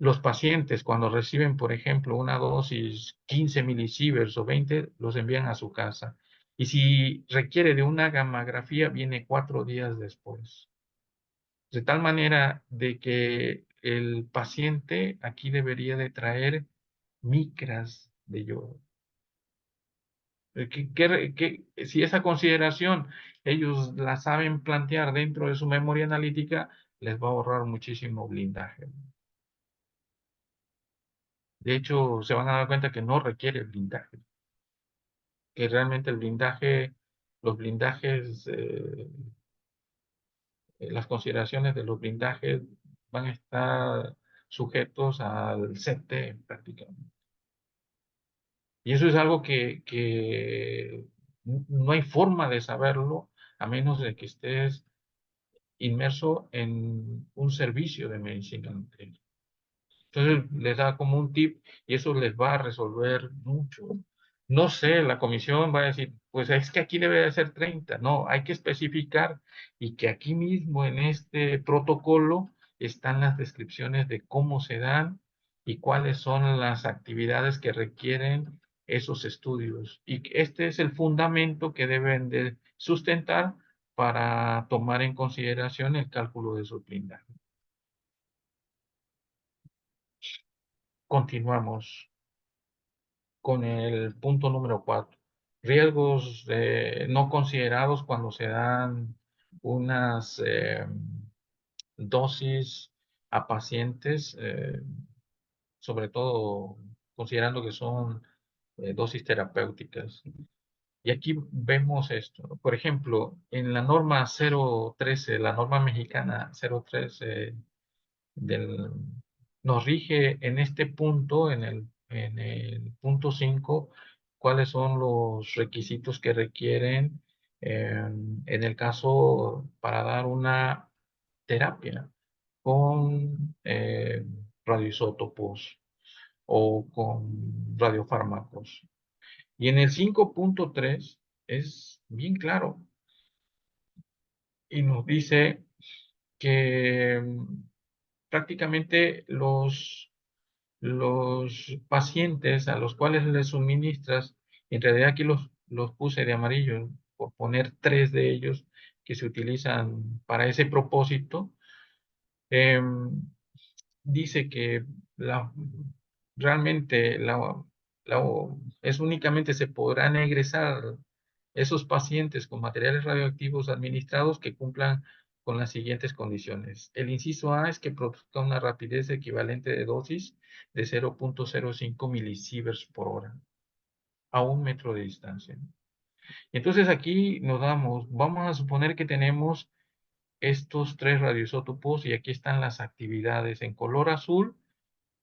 Los pacientes, cuando reciben, por ejemplo, una dosis 15 milisieverts o 20, los envían a su casa. Y si requiere de una gammagrafía, viene 4 días después. De tal manera de que el paciente aquí debería de traer micras de yodo. Si esa consideración ellos la saben plantear dentro de su memoria analítica, les va a ahorrar muchísimo blindaje. De hecho, se van a dar cuenta que no requiere blindaje, que realmente el blindaje, los blindajes, las consideraciones de los blindajes van a estar sujetos al CT prácticamente. Y eso es algo que no hay forma de saberlo a menos de que estés inmerso en un servicio de medicina nuclear. Entonces les da como un tip y eso les va a resolver mucho. No sé, la comisión va a decir, pues es que aquí debe de ser 30. No, hay que especificar y que aquí mismo en este protocolo están las descripciones de cómo se dan y cuáles son las actividades que requieren esos estudios. Y este es el fundamento que deben de sustentar para tomar en consideración el cálculo de su blindaje. Continuamos con el punto número 4. Riesgos no considerados cuando se dan unas dosis a pacientes, sobre todo considerando que son dosis terapéuticas. Y aquí vemos esto. Por ejemplo, en la norma 013, la norma mexicana 013 del, nos rige en este punto, en el punto 5, cuáles son los requisitos que requieren en el caso para dar una terapia con radioisótopos o con radiofármacos. Y en el 5.3 es bien claro y nos dice que prácticamente los pacientes a los cuales les suministras, en realidad aquí los puse de amarillo por poner 3 de ellos que se utilizan para ese propósito, eh, dice que la, realmente es únicamente se podrán egresar esos pacientes con materiales radioactivos administrados que cumplan con las siguientes condiciones. El inciso A es que produzca una rapidez equivalente de dosis de 0.05 milisieverts por hora a 1 metro de distancia. Entonces aquí vamos a suponer que tenemos estos 3 radioisótopos y aquí están las actividades en color azul,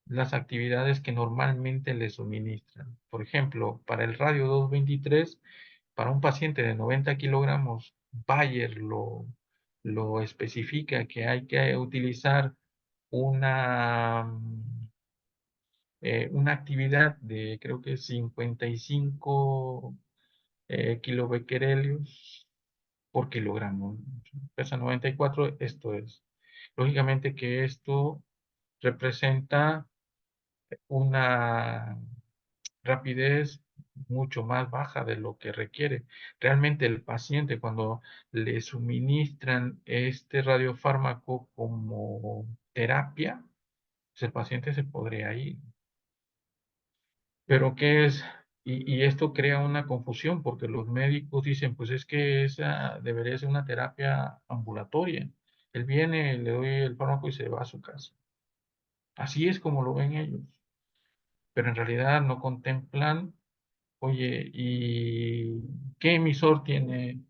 las actividades que normalmente le suministran. Por ejemplo, para el radio 223, para un paciente de 90 kilogramos, Bayer lo especifica que hay que utilizar una actividad de creo que 55 kilobecquerelios por kilogramo. Pesa 94, esto es. Lógicamente que esto representa una rapidez mucho más baja de lo que requiere. Realmente el paciente cuando le suministran este radiofármaco como terapia, pues el paciente se podría ir. Pero ¿qué es? Y esto crea una confusión porque los médicos dicen, pues es que esa debería ser una terapia ambulatoria. Él viene, le doy el fármaco y se va a su casa. Así es como lo ven ellos. Pero en realidad no contemplan, oye, ¿y qué emisor tiene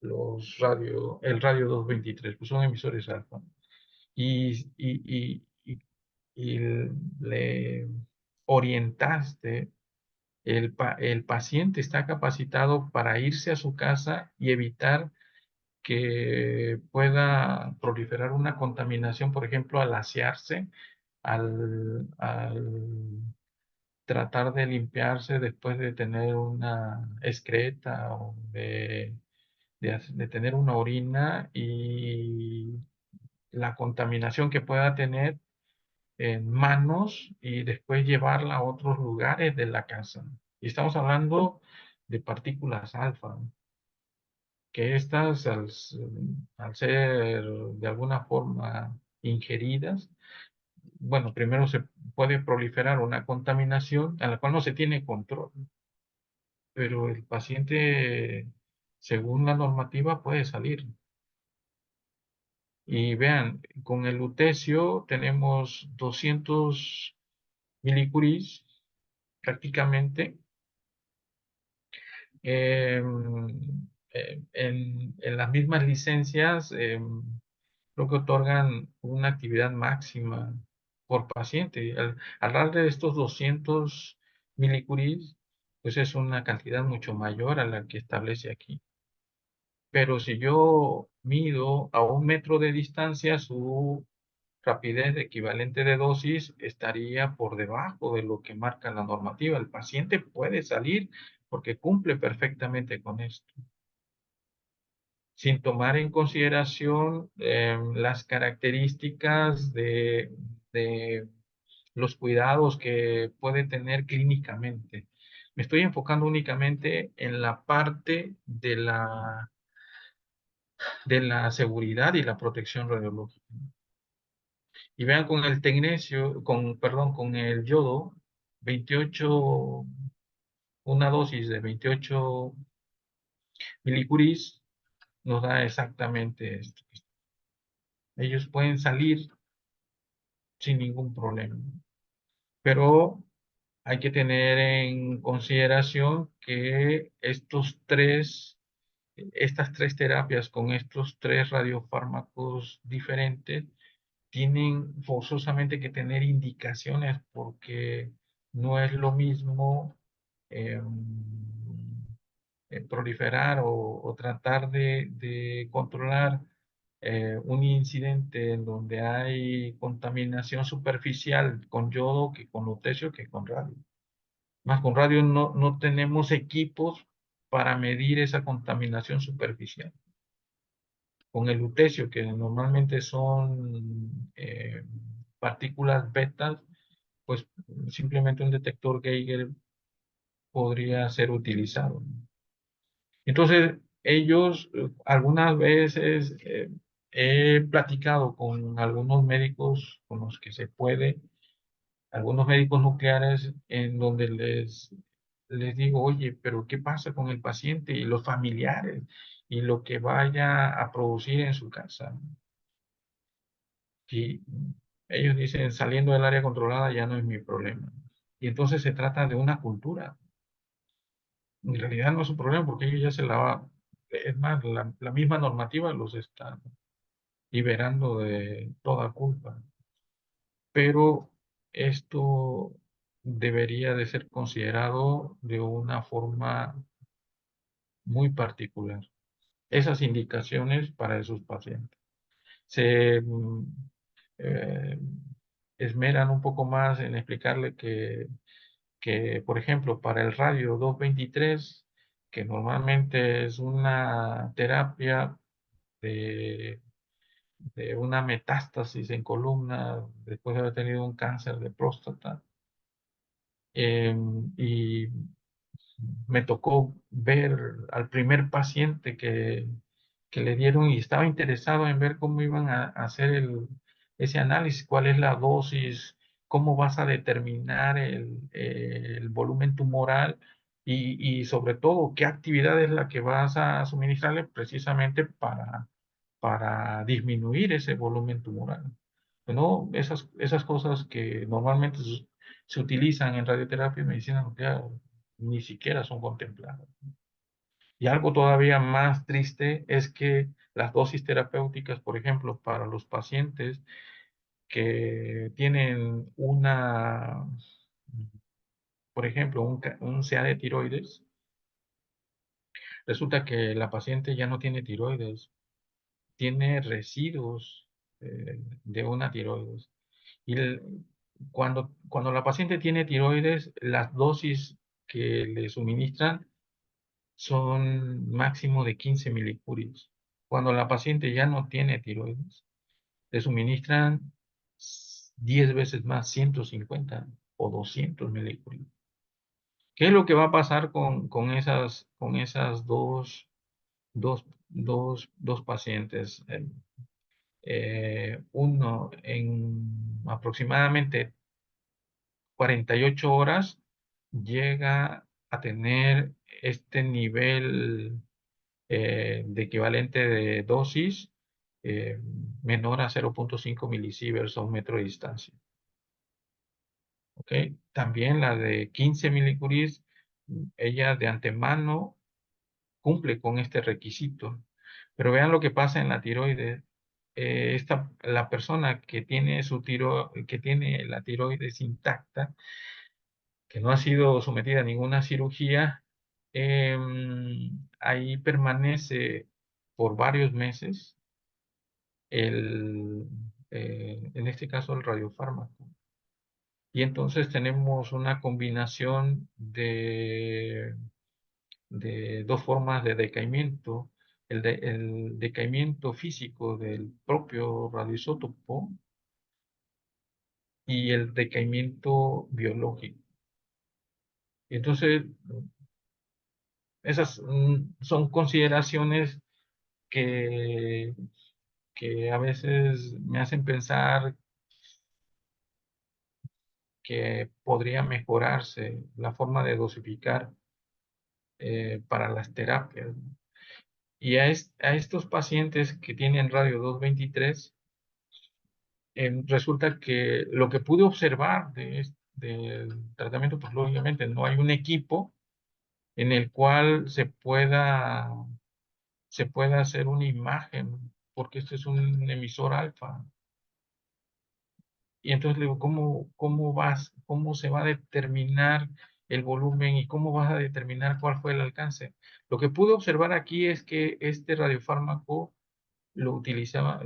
el radio 223? Pues son emisores alfa. Y le orientaste, el paciente está capacitado para irse a su casa y evitar que pueda proliferar una contaminación, por ejemplo, al asearse, al tratar de limpiarse después de tener una excreta o de tener una orina y la contaminación que pueda tener en manos y después llevarla a otros lugares de la casa. Y estamos hablando de partículas alfa, que estas al ser de alguna forma ingeridas, bueno, primero se puede proliferar una contaminación a la cual no se tiene control, pero el paciente según la normativa puede salir. Y vean, con el lutecio tenemos 200 milicuries prácticamente en las mismas licencias. Creo que otorgan una actividad máxima por paciente. Al darle de estos 200 milicuries, pues es una cantidad mucho mayor a la que establece aquí. Pero si yo mido a 1 metro de distancia, su rapidez equivalente de dosis estaría por debajo de lo que marca la normativa. El paciente puede salir porque cumple perfectamente con esto, sin tomar en consideración las características de los cuidados que puede tener clínicamente. Me estoy enfocando únicamente en la parte de la seguridad y la protección radiológica. Y vean con el tecnecio, perdón, con el yodo, 28, una dosis de 28 milicuris nos da exactamente esto. Ellos pueden salir sin ningún problema, pero hay que tener en consideración que estas tres terapias con estos tres radiofármacos diferentes tienen forzosamente que tener indicaciones, porque no es lo mismo eh, proliferar o tratar de controlar un incidente en donde hay contaminación superficial con yodo que con lutecio que con radio. Más con radio no tenemos equipos para medir esa contaminación superficial. Con el lutecio, que normalmente son partículas betas, pues simplemente un detector Geiger podría ser utilizado. Entonces, ellos algunas veces he platicado con algunos médicos con los que se puede, algunos médicos nucleares, en donde les digo, oye, pero ¿qué pasa con el paciente y los familiares y lo que vaya a producir en su casa? Y ellos dicen, saliendo del área controlada ya no es mi problema. Y entonces se trata de una cultura. En realidad no es un problema porque ellos ya se la va. Es más, la misma normativa los está liberando de toda culpa. Pero esto debería de ser considerado de una forma muy particular. Esas indicaciones para esos pacientes. Se eh, esmeran un poco más en explicarle que, por ejemplo, para el radio 223, que normalmente es una terapia de, de una metástasis en columna después de haber tenido un cáncer de próstata, y me tocó ver al primer paciente que le dieron y estaba interesado en ver cómo iban a hacer ese análisis, cuál es la dosis, cómo vas a determinar el volumen tumoral y sobre todo qué actividad es la que vas a suministrarle precisamente para disminuir ese volumen tumoral. ¿No? Esas cosas que normalmente se utilizan en radioterapia y medicina nuclear ni siquiera son contempladas. Y algo todavía más triste es que las dosis terapéuticas, por ejemplo, para los pacientes que tienen por ejemplo, un CA de tiroides, resulta que la paciente ya no tiene tiroides, tiene residuos de una tiroides. Y cuando la paciente tiene tiroides, las dosis que le suministran son máximo de 15 milicuries. Cuando la paciente ya no tiene tiroides, le suministran 10 veces más, 150 o 200 milicuries. ¿Qué es lo que va a pasar con esas dos pacientes? Uno en aproximadamente 48 horas llega a tener este nivel de equivalente de dosis menor a 0.5 milisieverts a 1 metro de distancia. ¿Ok? También la de 15 milicuries, ella de antemano cumple con este requisito. Pero vean lo que pasa en la tiroides. La persona que tiene que tiene la tiroides intacta, que no ha sido sometida a ninguna cirugía, ahí permanece por varios meses en este caso el radiofármaco. Y entonces tenemos una combinación de dos formas de decaimiento. El decaimiento físico del propio radioisótopo y el decaimiento biológico. Y entonces, esas son consideraciones que, que a veces me hacen pensar que podría mejorarse la forma de dosificar para las terapias. Y a estos pacientes que tienen radio 223, resulta que lo que pude observar del tratamiento, pues lógicamente no hay un equipo en el cual se pueda hacer una imagen, porque este es un emisor alfa. Y entonces le digo, ¿cómo se va a determinar el volumen y cómo vas a determinar cuál fue el alcance? Lo que pude observar aquí es que este radiofármaco lo utilizan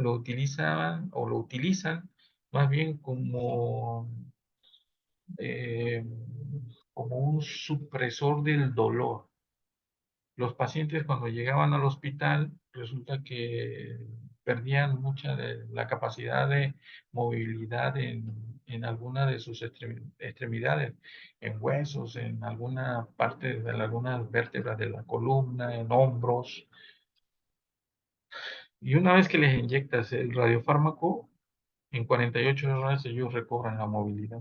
más bien eh, como un supresor del dolor. Los pacientes cuando llegaban al hospital resulta que perdían mucha de la capacidad de movilidad en alguna de sus extremidades, en huesos, en alguna parte de algunas vértebras de la columna, en hombros. Y una vez que les inyectas el radiofármaco, en 48 horas ellos recobran la movilidad.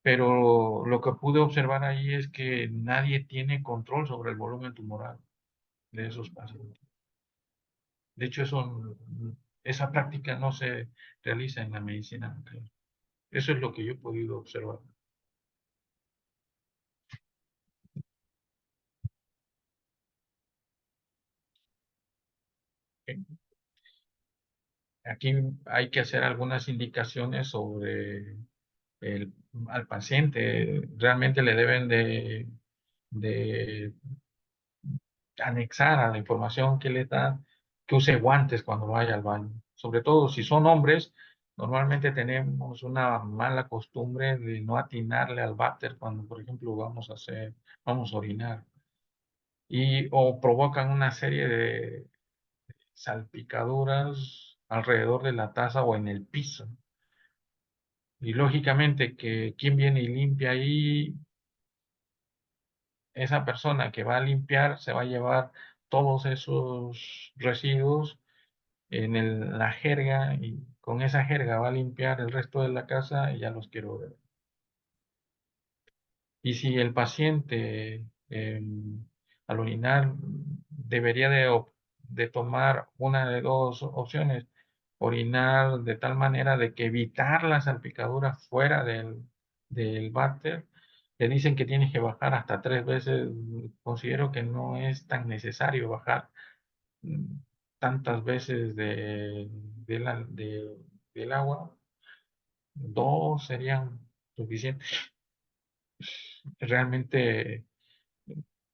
Pero lo que pude observar ahí es que nadie tiene control sobre el volumen tumoral de esos pacientes. De hecho, esa práctica no se realiza en la medicina nuclear. Eso es lo que yo he podido observar. ¿Ok? Aquí hay que hacer algunas indicaciones sobre al paciente. Realmente le deben de anexar a la información que le da que use guantes cuando vaya al baño. Sobre todo si son hombres, normalmente tenemos una mala costumbre de no atinarle al váter cuando, por ejemplo, vamos a orinar. O provocan una serie de salpicaduras alrededor de la taza o en el piso. Y lógicamente que quien viene y limpia ahí, esa persona que va a limpiar se va a llevar todos esos residuos en la jerga y con esa jerga va a limpiar el resto de la casa y ya los quiero ver. Y si el paciente al orinar debería de tomar una de dos opciones, orinar de tal manera de que evitar las salpicaduras fuera del váter, le dicen que tiene que bajar hasta 3 veces. Considero que no es tan necesario bajar mm, tantas veces del agua. 2 serían suficientes. Realmente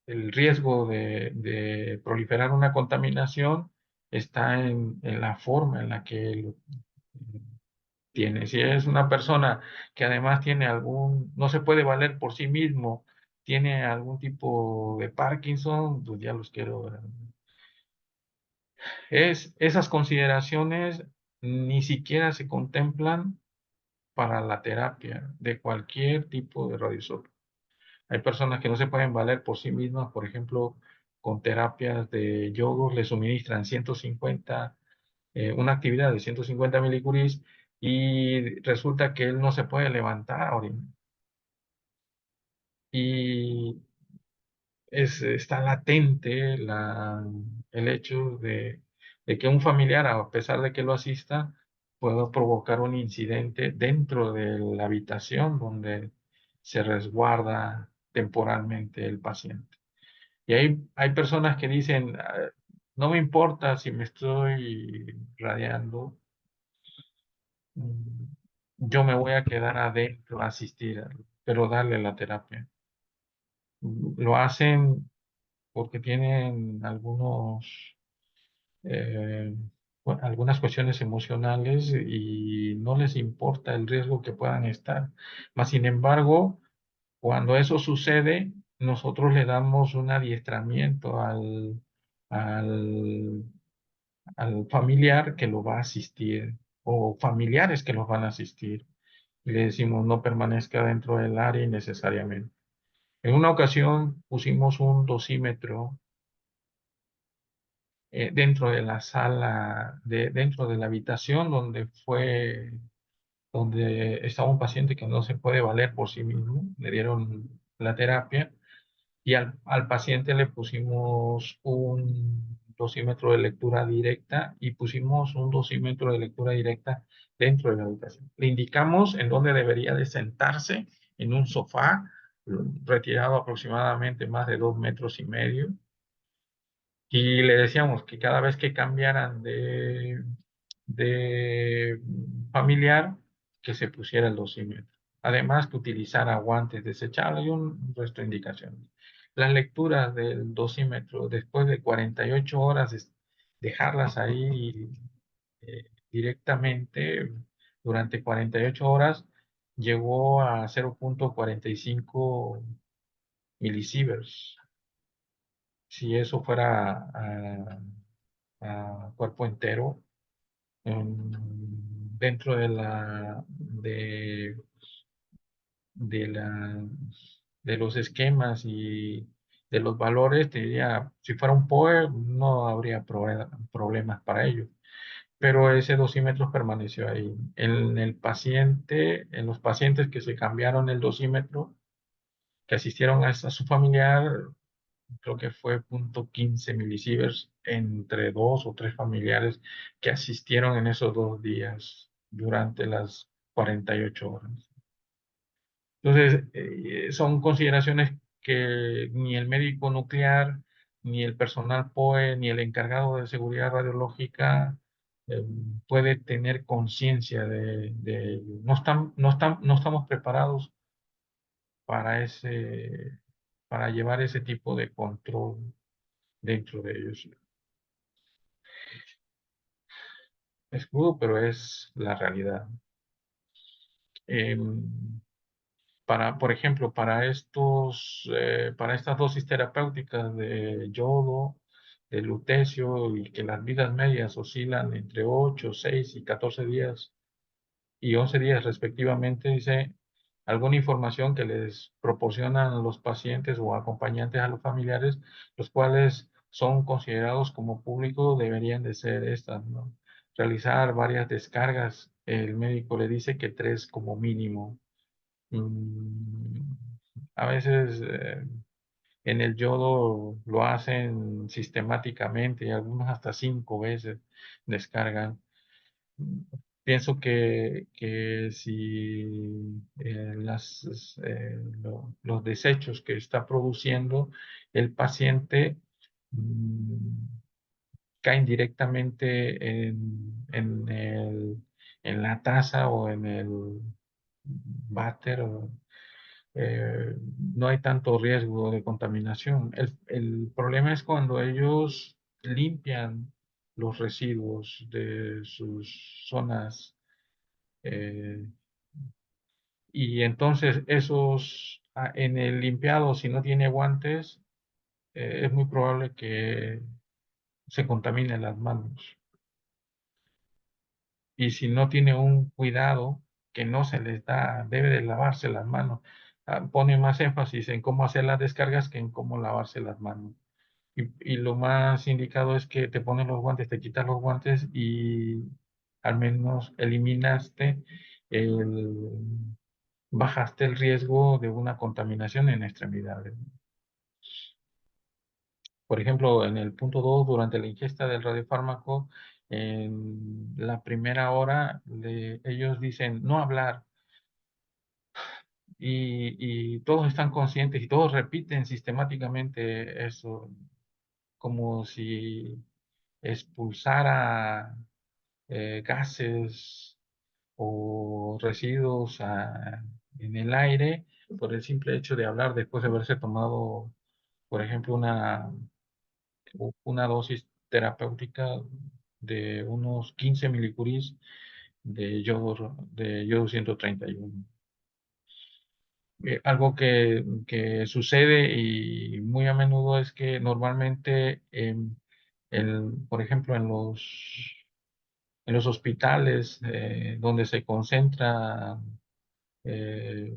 el riesgo de proliferar una contaminación está en la forma en la que lo tiene. Si es una persona que además no se puede valer por sí mismo, tiene algún tipo de Parkinson, pues ya los quiero ver. Esas consideraciones ni siquiera se contemplan para la terapia de cualquier tipo de radioisótopo. Hay personas que no se pueden valer por sí mismas, por ejemplo, con terapias de yodo, le suministran 150, una actividad de 150 milicuries y resulta que él no se puede levantar a orinar. Y está latente el hecho de que un familiar, a pesar de que lo asista, pueda provocar un incidente dentro de la habitación donde se resguarda temporalmente el paciente. Y hay personas que dicen, no me importa si me estoy radiando, mm, yo me voy a quedar adentro a asistir, pero darle la terapia. Lo hacen porque tienen eh, algunas cuestiones emocionales y no les importa el riesgo que puedan estar. Mas, sin embargo, cuando eso sucede, nosotros le damos un adiestramiento al, al familiar que lo va a asistir o familiares que los van a asistir. Y le decimos no permanezca dentro del área innecesariamente. En una ocasión pusimos un dosímetro dentro de la sala, dentro de la habitación donde estaba un paciente que no se puede valer por sí mismo. Le dieron la terapia y al paciente le pusimos un dosímetro de lectura directa y pusimos un dosímetro de lectura directa dentro de la habitación. Le indicamos en dónde debería de sentarse, en un sofá retirado aproximadamente más de 2,5 metros. Y le decíamos que cada vez que cambiaran de familiar, que se pusiera el dosímetro. Además, que utilizara guantes desechables y un resto de indicaciones. Las lecturas del dosímetro, después de 48 horas, dejarlas ahí directamente durante 48 horas, llegó a 0,45 milisieverts. Si eso fuera a cuerpo entero, dentro de la, de los esquemas y de los valores, te diría, si fuera un POE, no habría problemas para ello. Pero ese dosímetro permaneció ahí. En los pacientes que se cambiaron el dosímetro, que asistieron a su familiar, creo que fue 0,15 milisieverts entre 2 o 3 familiares que asistieron en esos 2 días durante las 48 horas. Entonces, son consideraciones que ni el médico nuclear, ni el personal POE, ni el encargado de seguridad radiológica eh, puede tener conciencia de ello. No estamos preparados para llevar ese tipo de control dentro de ellos. Es crudo, pero es la realidad. Por ejemplo, para estas dosis terapéuticas de yodo, de lutecio, y que las vidas medias oscilan entre 8, 6 y 14 días y 11 días respectivamente, dice alguna información que les proporcionan los pacientes o acompañantes a los familiares, los cuales son considerados como público, deberían de ser estas, ¿no? Realizar varias descargas, el médico le dice que 3 como mínimo. Mm, A veces en el yodo lo hacen sistemáticamente y algunos hasta 5 veces descargan. Pienso que si los desechos que está produciendo el paciente mm, caen directamente en la taza o en el váter, no hay tanto riesgo de contaminación. El problema es cuando ellos limpian los residuos de sus zonas eh, y entonces en el limpiado, si no tiene guantes, es muy probable que se contaminen las manos. Y si no tiene un cuidado que no se les da, debe de lavarse las manos. Pone más énfasis en cómo hacer las descargas que en cómo lavarse las manos. Y lo más indicado es que te pones los guantes, te quitas los guantes y al menos bajaste el riesgo de una contaminación en extremidades. Por ejemplo, en el punto 2, durante la ingesta del radiofármaco, en la primera hora, ellos dicen no hablar y todos están conscientes y todos repiten sistemáticamente eso, como si expulsara gases o residuos en el aire por el simple hecho de hablar después de haberse tomado, por ejemplo, una dosis terapéutica de unos 15 milicuris de yodo 131. Algo que sucede y muy a menudo es que normalmente, por ejemplo, en los hospitales donde se concentra eh,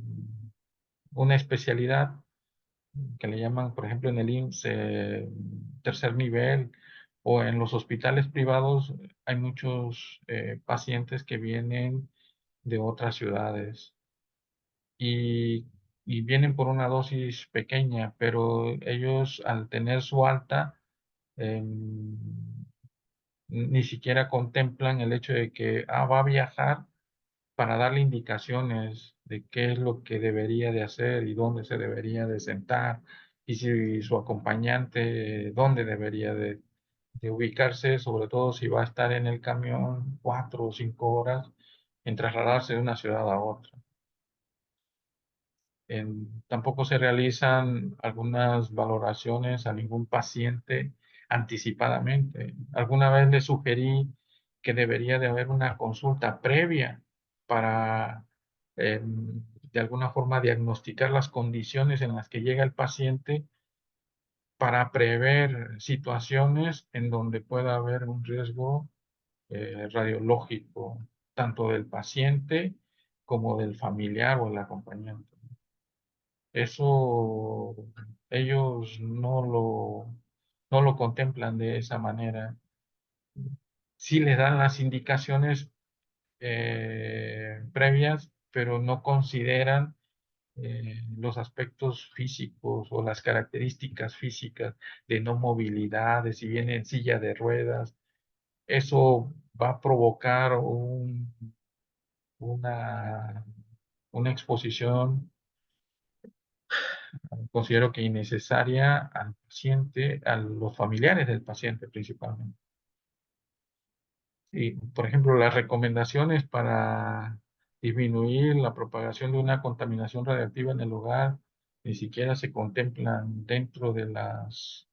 una especialidad que le llaman, por ejemplo, en el IMSS, tercer nivel, o en los hospitales privados, hay muchos pacientes que vienen de otras ciudades y, y vienen por una dosis pequeña, pero ellos al tener su alta, em, ni siquiera contemplan el hecho de que va a viajar para darle indicaciones de qué es lo que debería de hacer y dónde se debería de sentar, y si su acompañante dónde debería de ubicarse, sobre todo si va a estar en el camión 4 o 5 horas en trasladarse de una ciudad a otra. Tampoco se realizan algunas valoraciones a ningún paciente anticipadamente. Alguna vez le sugerí que debería de haber una consulta previa para, de alguna forma, diagnosticar las condiciones en las que llega el paciente para prever situaciones en donde pueda haber un riesgo radiológico, tanto del paciente como del familiar o el acompañante. Eso ellos no lo contemplan de esa manera. Sí les dan las indicaciones previas, pero no consideran los aspectos físicos o las características físicas de no movilidad, de si viene en silla de ruedas. Eso va a provocar una, una exposición, considero que innecesaria al paciente, a los familiares del paciente principalmente. Y, por ejemplo, las recomendaciones para disminuir la propagación de una contaminación radiactiva en el hogar ni siquiera se contemplan dentro de las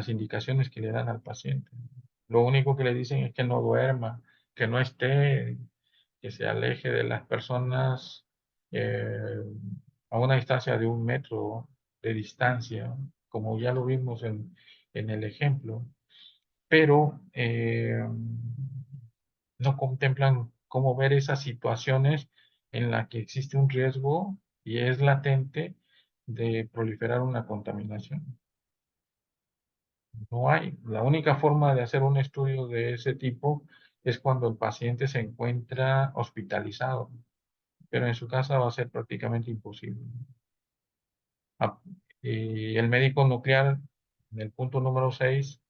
indicaciones que le dan al paciente. Lo único que le dicen es que no duerma, que no esté, que se aleje de las personas eh, a una distancia de 1 metro de distancia, como ya lo vimos en el ejemplo, pero no contemplan cómo ver esas situaciones en las que existe un riesgo y es latente de proliferar una contaminación. No hay. La única forma de hacer un estudio de ese tipo es cuando el paciente se encuentra hospitalizado, pero en su casa va a ser prácticamente imposible. Ah, y el médico nuclear, en el punto número 6,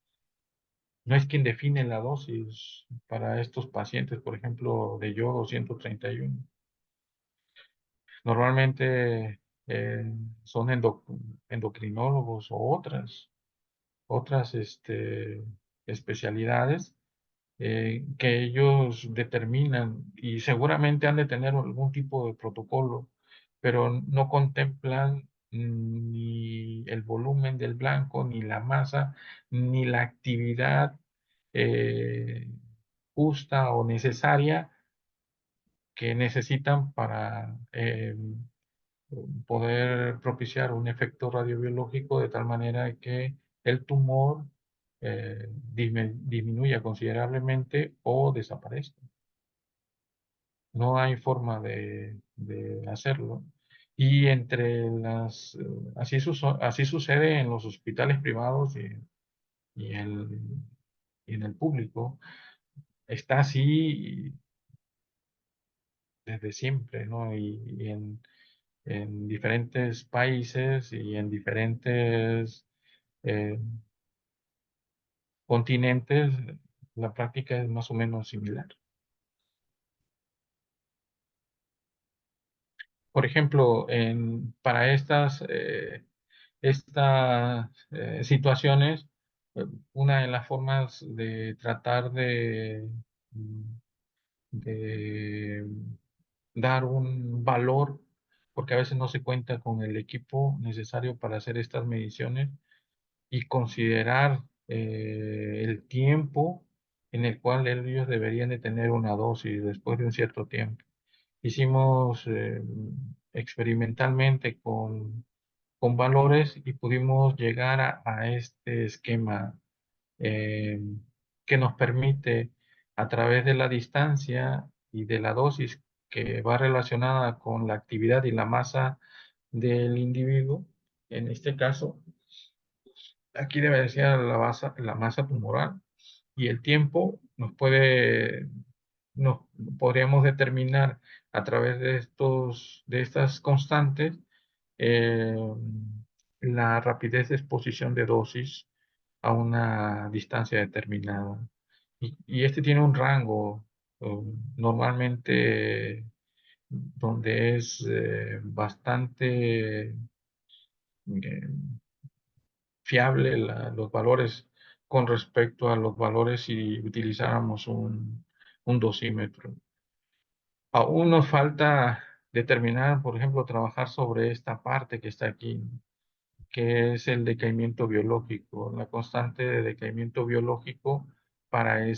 no es quien define la dosis para estos pacientes, por ejemplo, de yodo 131. Normalmente son endocrinólogos o otras especialidades que ellos determinan y seguramente han de tener algún tipo de protocolo, pero no contemplan ni el volumen del blanco, ni la masa, ni la actividad eh, justa o necesaria que necesitan para poder propiciar un efecto radiobiológico de tal manera que el tumor disminuya considerablemente o desaparezca. No hay forma de hacerlo. Y así sucede en los hospitales privados y en el público. Está así desde siempre, ¿no? Y en diferentes países y en diferentes continentes la práctica es más o menos similar. Por ejemplo, para estas situaciones, una de las formas de tratar de dar un valor, porque a veces no se cuenta con el equipo necesario para hacer estas mediciones, y considerar el tiempo en el cual ellos deberían de tener una dosis después de un cierto tiempo. Hicimos experimentalmente con valores y pudimos llegar a este esquema eh, que nos permite, a través de la distancia y de la dosis que va relacionada con la actividad y la masa del individuo, en este caso, aquí debe ser la masa tumoral, y el tiempo nos podríamos determinar a través de estas constantes eh, la rapidez de exposición de dosis a una distancia determinada. Y este tiene un rango normalmente donde es bastante fiable los valores con respecto a los valores si utilizáramos un dosímetro. Aún nos falta determinar, por ejemplo, trabajar sobre esta parte que está aquí, que es el decaimiento biológico, la constante de decaimiento biológico para el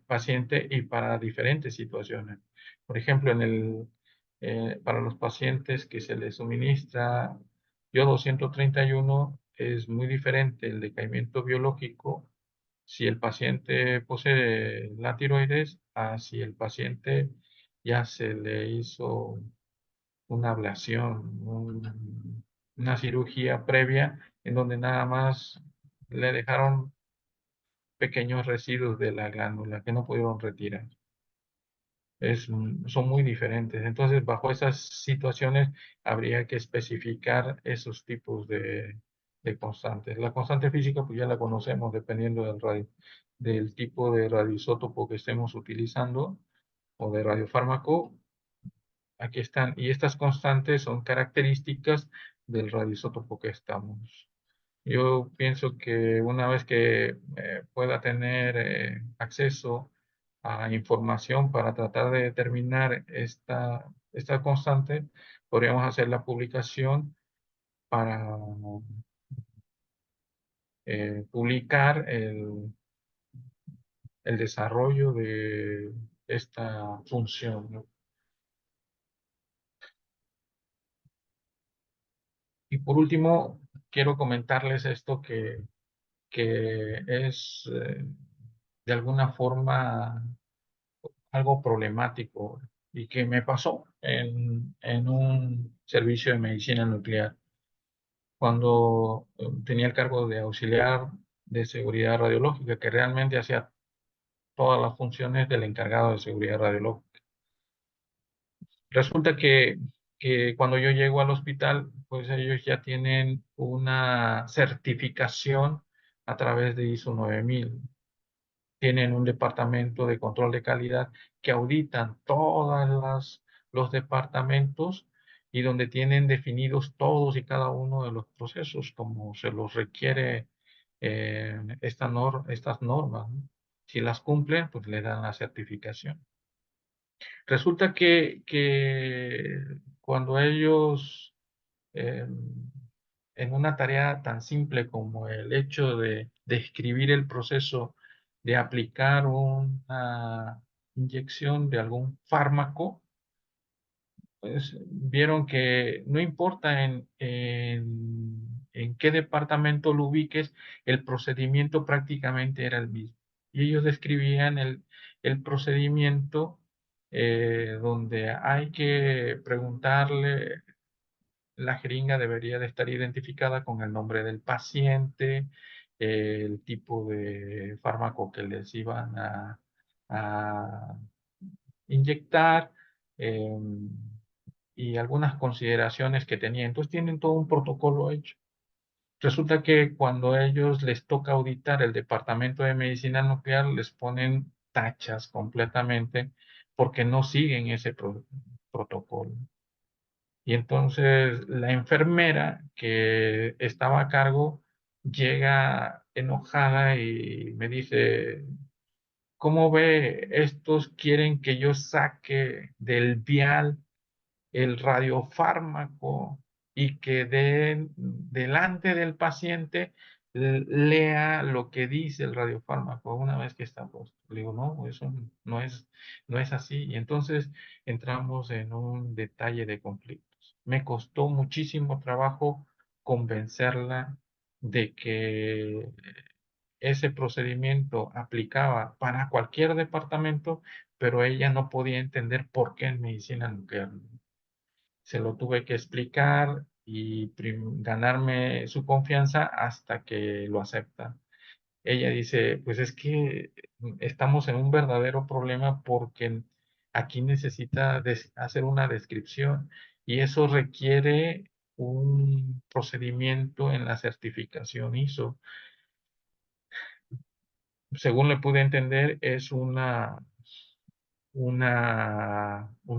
paciente y para diferentes situaciones. Por ejemplo, para los pacientes que se les suministra yodo 131 es muy diferente el decaimiento biológico si el paciente posee la tiroides a si el paciente ya se le hizo una ablación, una cirugía previa en donde nada más le dejaron pequeños residuos de la glándula que no pudieron retirar. Son muy diferentes. Entonces, bajo esas situaciones, habría que especificar esos tipos de constantes. La constante física, pues ya la conocemos dependiendo del tipo de radioisótopo que estemos utilizando o de radiofármaco. Aquí están, y estas constantes son características del radioisótopo que estamos. Yo pienso que una vez que pueda tener acceso a información para tratar de determinar esta constante, podríamos hacer la publicación para publicar el desarrollo de esta función, ¿no? Y por último, quiero comentarles esto que es de alguna forma algo problemático y que me pasó en un servicio de medicina nuclear cuando tenía el cargo de auxiliar de seguridad radiológica, que realmente hacía todas las funciones del encargado de seguridad radiológica. Resulta que cuando yo llego al hospital, pues ellos ya tienen una certificación a través de ISO 9000. Tienen un departamento de control de calidad que auditan todos los departamentos y donde tienen definidos todos y cada uno de los procesos como se los requiere estas normas, ¿no? Si las cumplen, pues le dan la certificación. Resulta que cuando ellos, eh, en una tarea tan simple como el hecho de describir el proceso de aplicar una inyección de algún fármaco, pues vieron que no importa en qué departamento lo ubiques, el procedimiento prácticamente era el mismo. Y ellos describían el procedimiento donde hay que preguntarle, la jeringa debería de estar identificada con el nombre del paciente, el tipo de fármaco que les iban a inyectar, y algunas consideraciones que tenía. Entonces tienen todo un protocolo hecho. Resulta que cuando a ellos les toca auditar el departamento de medicina nuclear, les ponen tachas completamente porque no siguen ese protocolo. Y entonces la enfermera que estaba a cargo llega enojada y me dice, ¿cómo ve? Estos quieren que yo saque del vial el radiofármaco y que delante del paciente lea lo que dice el radiofármaco una vez que está puesto. Le digo, no, eso no es así. Y entonces entramos en un detalle de conflictos. Me costó muchísimo trabajo convencerla de que ese procedimiento aplicaba para cualquier departamento, pero ella no podía entender por qué en medicina nuclear. Se lo tuve que explicar y ganarme su confianza hasta que lo acepta. Ella dice, pues es que estamos en un verdadero problema porque aquí necesita hacer una descripción y eso requiere un procedimiento en la certificación ISO. Según le pude entender, es un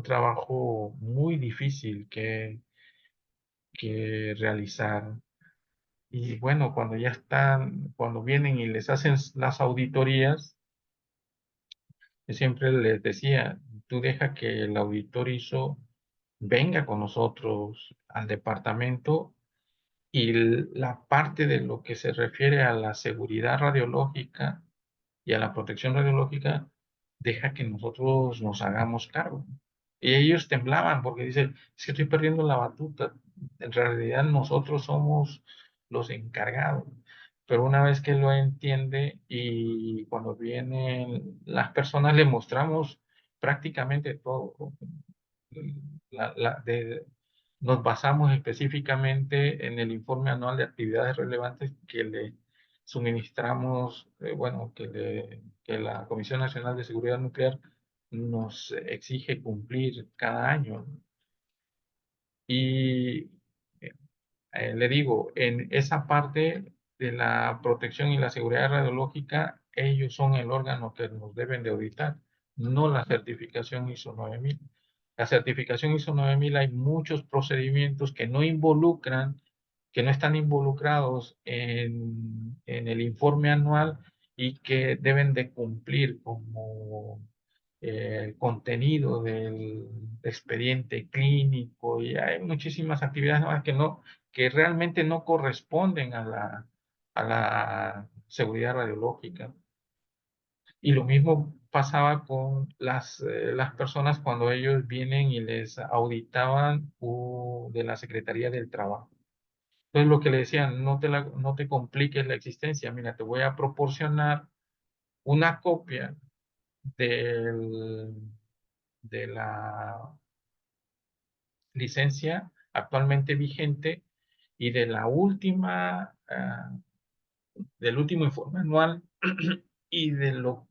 trabajo muy difícil que realizar. Y bueno, cuando vienen y les hacen las auditorías, yo siempre les decía, tú deja que el auditor ISO venga con nosotros al departamento y la parte de lo que se refiere a la seguridad radiológica y a la protección radiológica, deja que nosotros nos hagamos cargo. Y ellos temblaban porque dicen, es que estoy perdiendo la batuta. En realidad nosotros somos los encargados. Pero una vez que lo entiende y cuando vienen las personas le mostramos prácticamente todo. La- la- de- Nos basamos específicamente en el informe anual de actividades relevantes que le suministramos, bueno, que la Comisión Nacional de Seguridad Nuclear nos exige cumplir cada año. Y le digo, en esa parte de la protección y la seguridad radiológica, ellos son el órgano que nos deben de auditar, no la certificación ISO 9000. La certificación ISO 9000 hay muchos procedimientos que no involucran, que no están involucrados en el informe anual y que deben de cumplir como contenido del expediente clínico y hay muchísimas actividades más que realmente no corresponden a la seguridad radiológica. Y lo mismo pasaba con las personas cuando ellos vienen y les auditaban de la Secretaría del Trabajo. Entonces lo que le decían, no te compliques la existencia, mira, te voy a proporcionar una copia del, de la licencia actualmente vigente y de la del último informe anual y de lo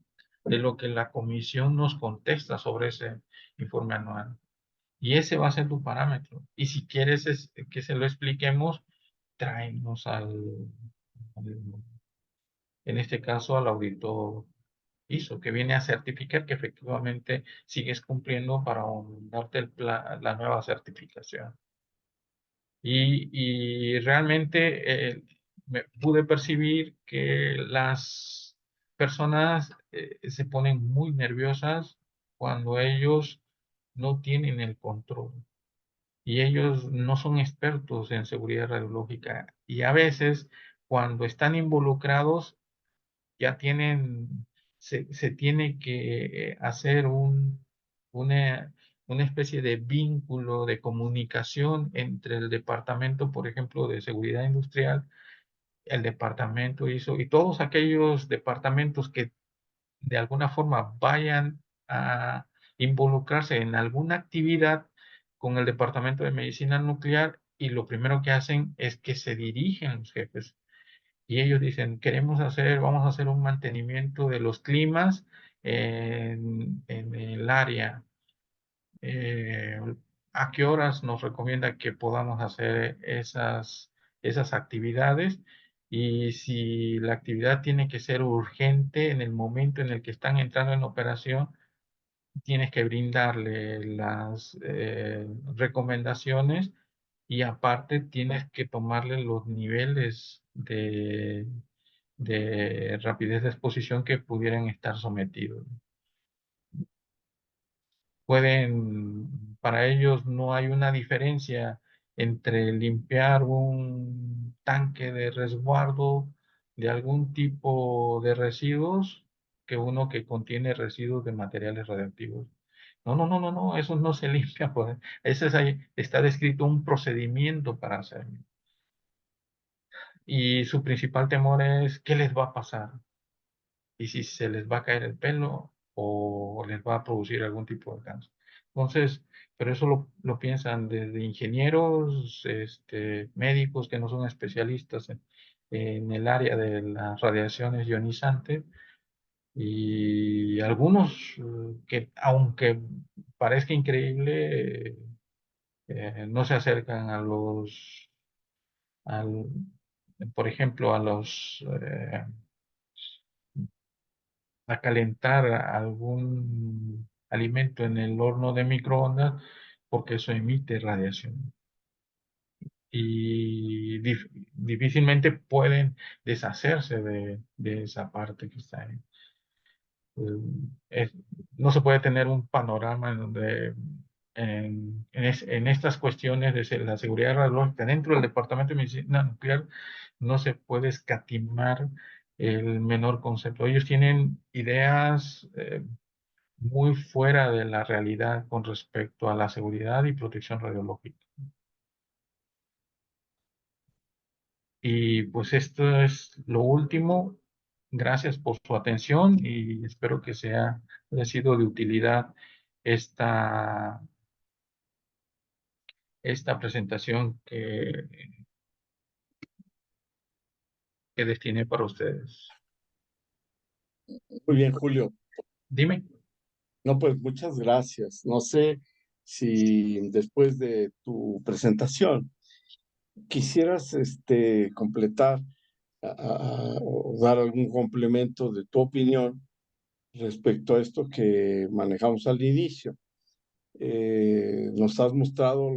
que la comisión nos contesta sobre ese informe anual. Y ese va a ser tu parámetro. Y si quieres que se lo expliquemos, tráenos en este caso, al auditor ISO, que viene a certificar que efectivamente sigues cumpliendo para darte la nueva certificación. Y realmente me pude percibir que las personas se ponen muy nerviosas cuando ellos no tienen el control y ellos no son expertos en seguridad radiológica y a veces cuando están involucrados ya se tiene que hacer una, una especie de vínculo de comunicación entre el departamento, por ejemplo, de seguridad industrial, el departamento ISO y todos aquellos departamentos que de alguna forma vayan a involucrarse en alguna actividad con el departamento de medicina nuclear y lo primero que hacen es que se dirigen los jefes y ellos dicen, vamos a hacer un mantenimiento de los climas en el área. Eh, ¿A qué horas nos recomienda que podamos hacer esas actividades, y si la actividad tiene que ser urgente en el momento en el que están entrando en operación, tienes que brindarle las recomendaciones, y aparte tienes que tomarle los niveles de rapidez de exposición que pudieran estar sometidos. Para ellos no hay una diferencia entre limpiar un tanque de resguardo de algún tipo de residuos que uno que contiene residuos de materiales radioactivos. No, no, no, no, no, eso no se limpia, pues. Está descrito un procedimiento para hacerlo. Y su principal temor es qué les va a pasar, y si se les va a caer el pelo o les va a producir algún tipo de cáncer. Entonces, pero eso lo piensan desde ingenieros, médicos que no son especialistas en el área de las radiaciones ionizantes, y algunos que, aunque parezca increíble, no se acercan al, por ejemplo, a calentar algún alimento en el horno de microondas, porque eso emite radiación. Y difícilmente pueden deshacerse de esa parte que está ahí. Es- no se puede tener un panorama en donde en estas cuestiones de la seguridad radiológica dentro del Departamento de Medicina Nuclear no se puede escatimar el menor concepto. Ellos tienen ideas muy fuera de la realidad con respecto a la seguridad y protección radiológica. Y pues esto es lo último. Gracias por su atención y espero que haya sido de utilidad esta, esta presentación que destiné para ustedes. Muy bien, Julio. Dime. No, pues muchas gracias. No sé si después de tu presentación quisieras completar o dar algún complemento de tu opinión respecto a esto que manejamos al inicio. Nos has mostrado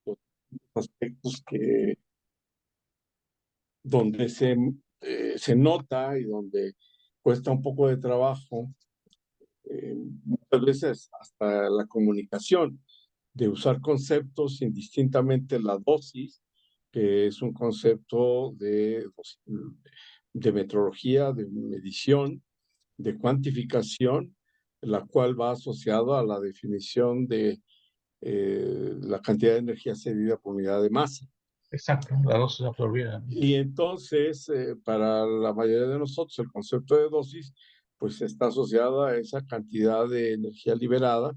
los aspectos donde se nota y donde cuesta un poco de trabajo, muchas veces hasta la comunicación, de usar conceptos indistintamente la dosis, que es un concepto de metrología, de medición, de cuantificación, la cual va asociado a la definición de la cantidad de energía cedida por unidad de masa. Exacto, la dosis absorbida. Y entonces, para la mayoría de nosotros, el concepto de dosis, pues está asociada a esa cantidad de energía liberada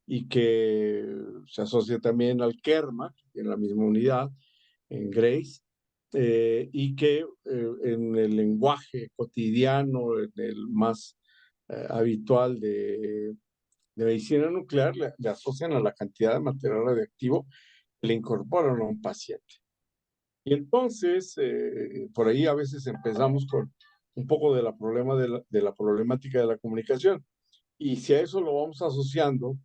y que se asocia también al Kerma, en la misma unidad, en Grace, y que en el lenguaje cotidiano, en el más habitual de medicina nuclear, le asocian a la cantidad de material radiactivo que le incorporan a un paciente. Y entonces, por ahí a veces empezamos con un poco de de la problemática de la comunicación. Y si a eso lo vamos asociando,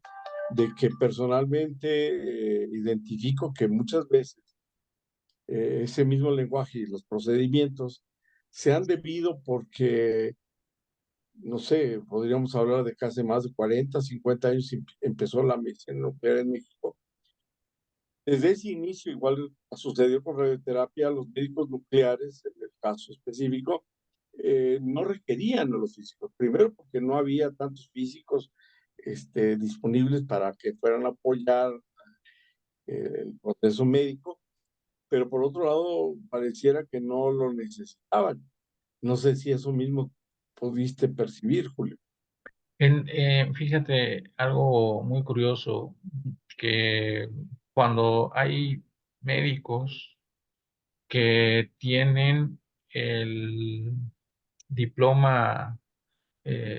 de que personalmente identifico que muchas veces ese mismo lenguaje y los procedimientos se han debido porque, no sé, podríamos hablar de que hace más de 40, 50 años empezó la medicina nuclear en México. Desde ese inicio, igual sucedió con radioterapia, los médicos nucleares, en el caso específico, no requerían a los físicos. Primero, porque no había tantos físicos disponibles para que fueran a apoyar el proceso médico, pero por otro lado, pareciera que no lo necesitaban. No sé si eso mismo pudiste percibir, Julio. Fíjate, algo muy curioso, que cuando hay médicos que tienen el diploma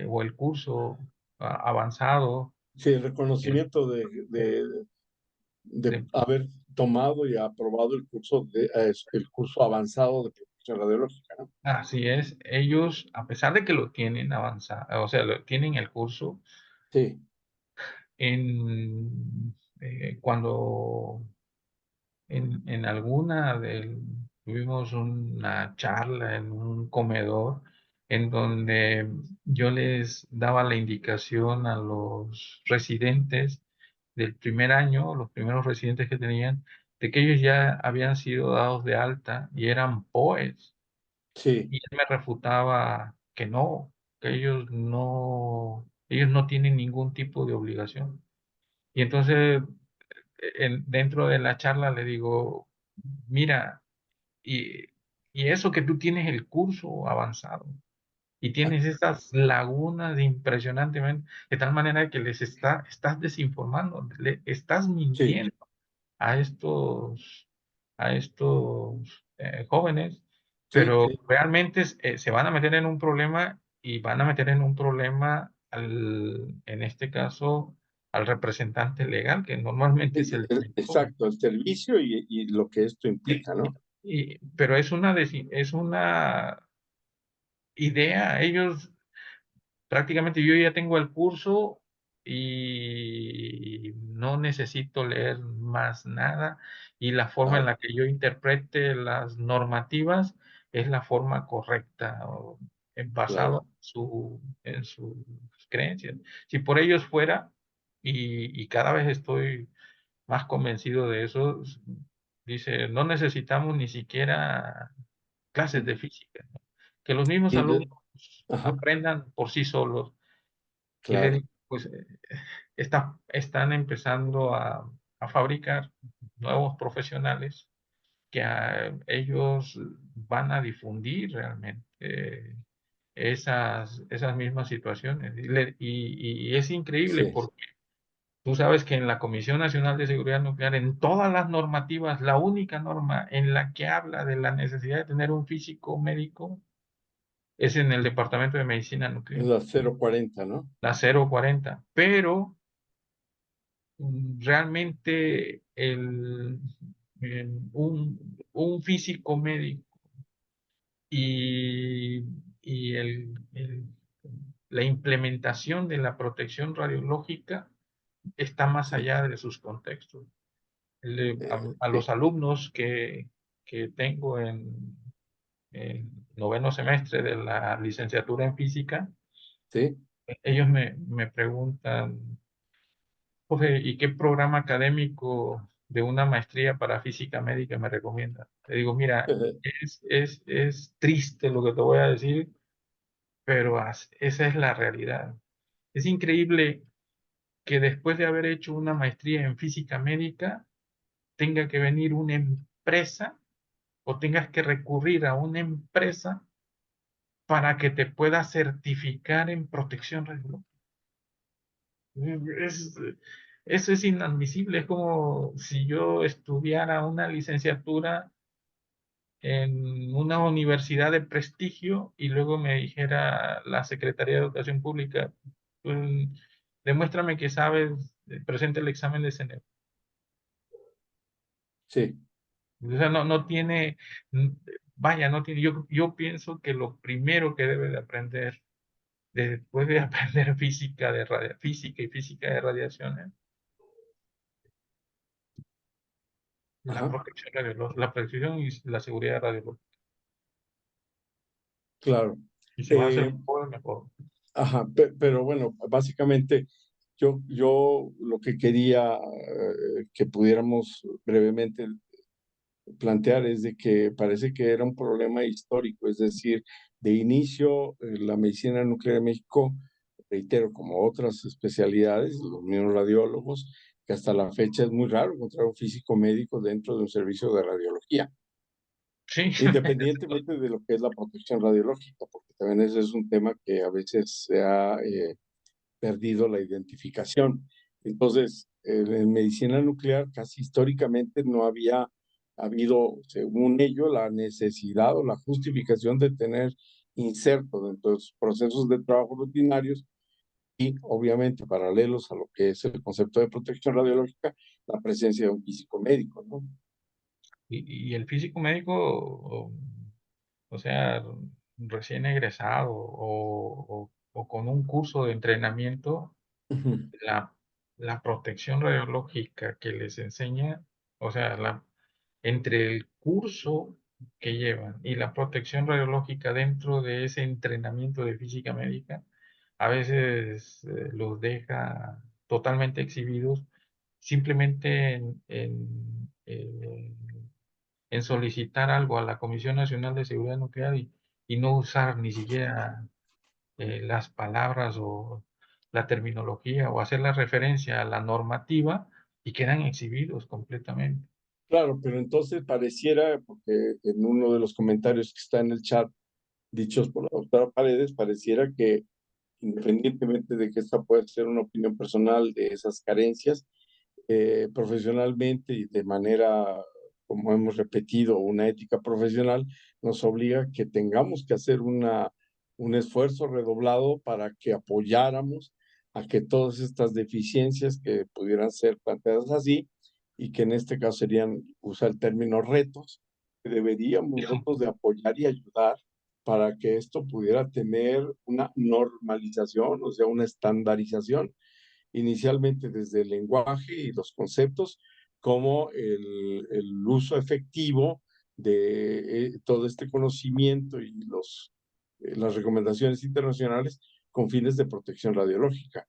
o el curso avanzado Sí, el eh, reconocimiento de, a ver. tomado y aprobado el curso avanzado de protección radiológica, ¿no? Así es, ellos, a pesar de que lo tienen avanzado, o sea, tienen el curso, Sí, cuando en alguna tuvimos una charla en un comedor en donde yo les daba la indicación a los residentes del primer año, los primeros residentes que tenían, de que ellos ya habían sido dados de alta y eran POEs. sí, Y él me refutaba que ellos no tienen ningún tipo de obligación. Y entonces, dentro de la charla le digo, mira, y, y eso que tú tienes el curso avanzado y ah, tienes esas lagunas impresionantemente, de tal manera que estás desinformando, le estás sí, mintiendo a estos jóvenes, sí, pero sí, realmente se van a meter en un problema y van a meter en un problema en este caso, al representante legal, que normalmente es el director. exacto, el servicio y lo que esto implica, ¿no? Pero es una idea, ellos prácticamente yo ya tengo el curso y no necesito leer más nada y la forma en Claro, la que yo interprete las normativas es la forma correcta basado claro, en sus creencias. Si por ellos fuera, y cada vez estoy más convencido de eso, dice, no necesitamos ni siquiera clases de física, ¿no? Que los mismos y alumnos ajá, aprendan por sí solos. Y le claro, digo, pues están empezando a fabricar nuevos profesionales que ellos van a difundir realmente esas mismas situaciones. Y es increíble sí, porque tú sabes que en la Comisión Nacional de Seguridad Nuclear, en todas las normativas, la única norma en la que habla de la necesidad de tener un físico médico es en el Departamento de Medicina es Nuclear, la 040, ¿no? la 040. Pero realmente un físico médico y, y la implementación de la protección radiológica está más Sí, allá de sus contextos. A sí, los alumnos que tengo en noveno semestre de la licenciatura en física, sí, ellos me preguntan, Jorge, ¿y qué programa académico de una maestría para física médica me recomienda? Le digo, mira, es triste lo que te voy a decir, pero esa es la realidad. Es increíble que después de haber hecho una maestría en física médica, tenga que venir una empresa o tengas que recurrir a una empresa para que te pueda certificar en protección radiológica. Es, eso es inadmisible. Es como si yo estudiara una licenciatura en una universidad de prestigio y luego me dijera la Secretaría de Educación Pública, pues, demuéstrame que sabes, presenta el examen de CNE. sí, O sea, no tiene, mm, vaya, no tiene, yo pienso que lo primero que debe de aprender, después de aprender física y física de radiaciones, la ajá, protección la protección y la seguridad radiológica. claro. Y si van a hacer Eh, mejor, mejor. ajá, pero bueno, básicamente yo lo que quería que pudiéramos brevemente plantear es de que parece que era un problema histórico, es decir, de inicio la medicina nuclear en México, reitero, como otras especialidades, los mismos radiólogos, que hasta la fecha es muy raro encontrar un físico médico dentro de un servicio de radiología, Sí, independientemente de lo que es la protección radiológica, porque también ese es un tema que a veces se ha perdido la identificación. Entonces, en medicina nuclear casi históricamente no había habido, según ello, la necesidad o la justificación de tener inserto dentro de los procesos de trabajo rutinarios y obviamente paralelos a lo que es el concepto de protección radiológica, la presencia de un físico médico, ¿no? Y el físico médico, o sea, recién egresado o con un curso de entrenamiento, Ujú. la, la protección radiológica que les enseña, o sea, entre el curso que llevan y la protección radiológica dentro de ese entrenamiento de física médica, a veces los deja totalmente exhibidos simplemente en solicitar algo a la Comisión Nacional de Seguridad Nuclear y no usar ni siquiera las palabras o la terminología o hacer la referencia a la normativa y quedan exhibidos completamente. Claro, pero entonces pareciera, porque en uno de los comentarios que está en el chat, dichos por la doctora Paredes, pareciera que independientemente de que esta pueda ser una opinión personal de esas carencias, profesionalmente y de manera, como hemos repetido, una ética profesional, nos obliga a que tengamos que hacer un esfuerzo redoblado para que apoyáramos a que todas estas deficiencias que pudieran ser planteadas así, y que en este caso serían, usa el término retos, que deberíamos nosotros de apoyar y ayudar para que esto pudiera tener una normalización, o sea, una estandarización, inicialmente desde el lenguaje y los conceptos, como el uso efectivo de todo este conocimiento y las recomendaciones internacionales con fines de protección radiológica,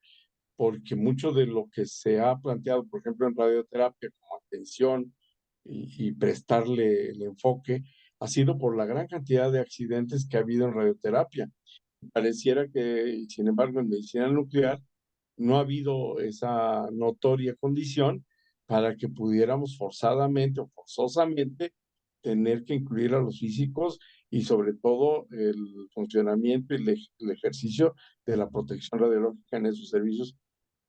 porque mucho de lo que se ha planteado, por ejemplo, en radioterapia como atención y prestarle el enfoque, ha sido por la gran cantidad de accidentes que ha habido en radioterapia. Pareciera que, sin embargo, en medicina nuclear no ha habido esa notoria condición para que pudiéramos forzadamente o forzosamente tener que incluir a los físicos y sobre todo el funcionamiento y el ejercicio de la protección radiológica en esos servicios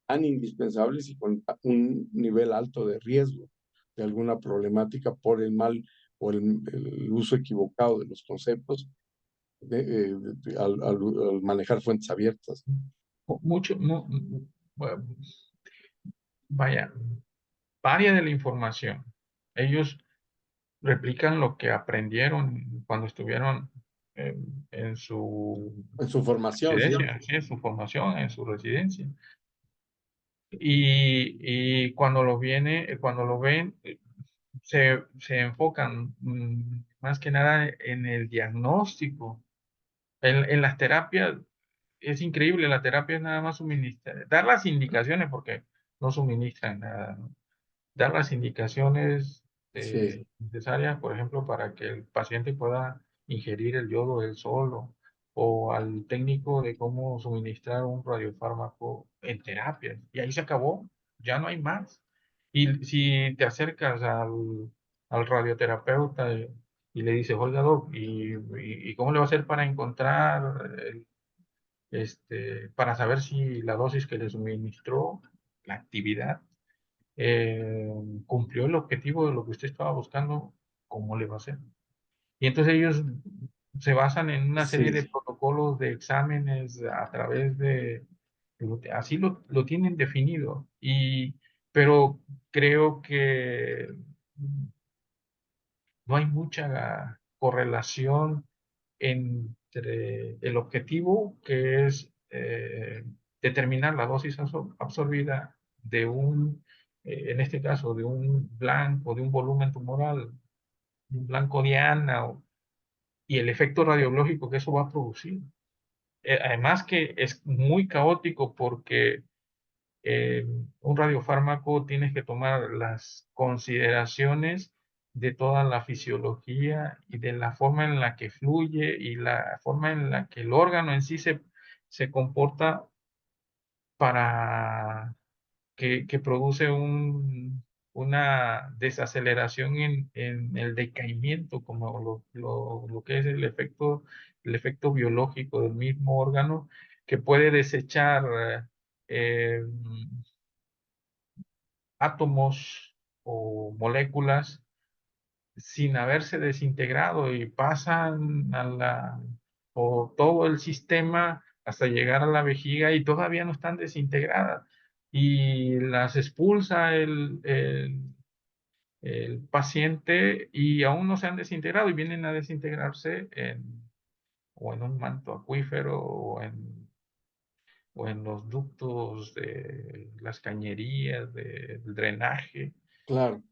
tan indispensables y con un nivel alto de riesgo de alguna problemática por el mal o el uso equivocado de los conceptos al manejar fuentes abiertas. Mucho, bueno, vaya, varia de la información. Ellos replican lo que aprendieron cuando estuvieron en su En su formación, ¿sí? residencia, sí, en su formación, en su residencia. Y cuando lo ven, se enfocan más que nada en el diagnóstico. En las terapias es increíble, la terapia es nada más suministrar, dar las indicaciones porque no suministran nada, ¿no? Dar las indicaciones Sí, necesarias, por ejemplo, para que el paciente pueda ingerir el yodo él solo, o al técnico de cómo suministrar un radiofármaco en terapias. Y ahí se acabó, ya no hay más. Y si te acercas al radioterapeuta y le dices, oiga, doc, ¿y cómo le va a hacer para encontrar, para saber si la dosis que le suministró, la actividad, eh, cumplió el objetivo de lo que usted estaba buscando? ¿Cómo le va a hacer? Y entonces ellos se basan en una serie sí, de protocolos de exámenes a través así lo tienen definido. Pero creo que no hay mucha correlación entre el objetivo, que es determinar la dosis absorbida en este caso, de un blanco, de un volumen tumoral, de un blanco diana, y el efecto radiológico que eso va a producir. Además que es muy caótico porque eh, un radiofármaco tienes que tomar las consideraciones de toda la fisiología y de la forma en la que fluye y la forma en la que el órgano en sí se comporta para que produce una desaceleración en el decaimiento, como lo que es el efecto biológico del mismo órgano, que puede desechar eh, átomos o moléculas sin haberse desintegrado y pasan o todo el sistema hasta llegar a la vejiga y todavía no están desintegradas. Y las expulsa el paciente y aún no se han desintegrado y vienen a desintegrarse o en un manto acuífero o en los ductos de las cañerías, del drenaje. Claro.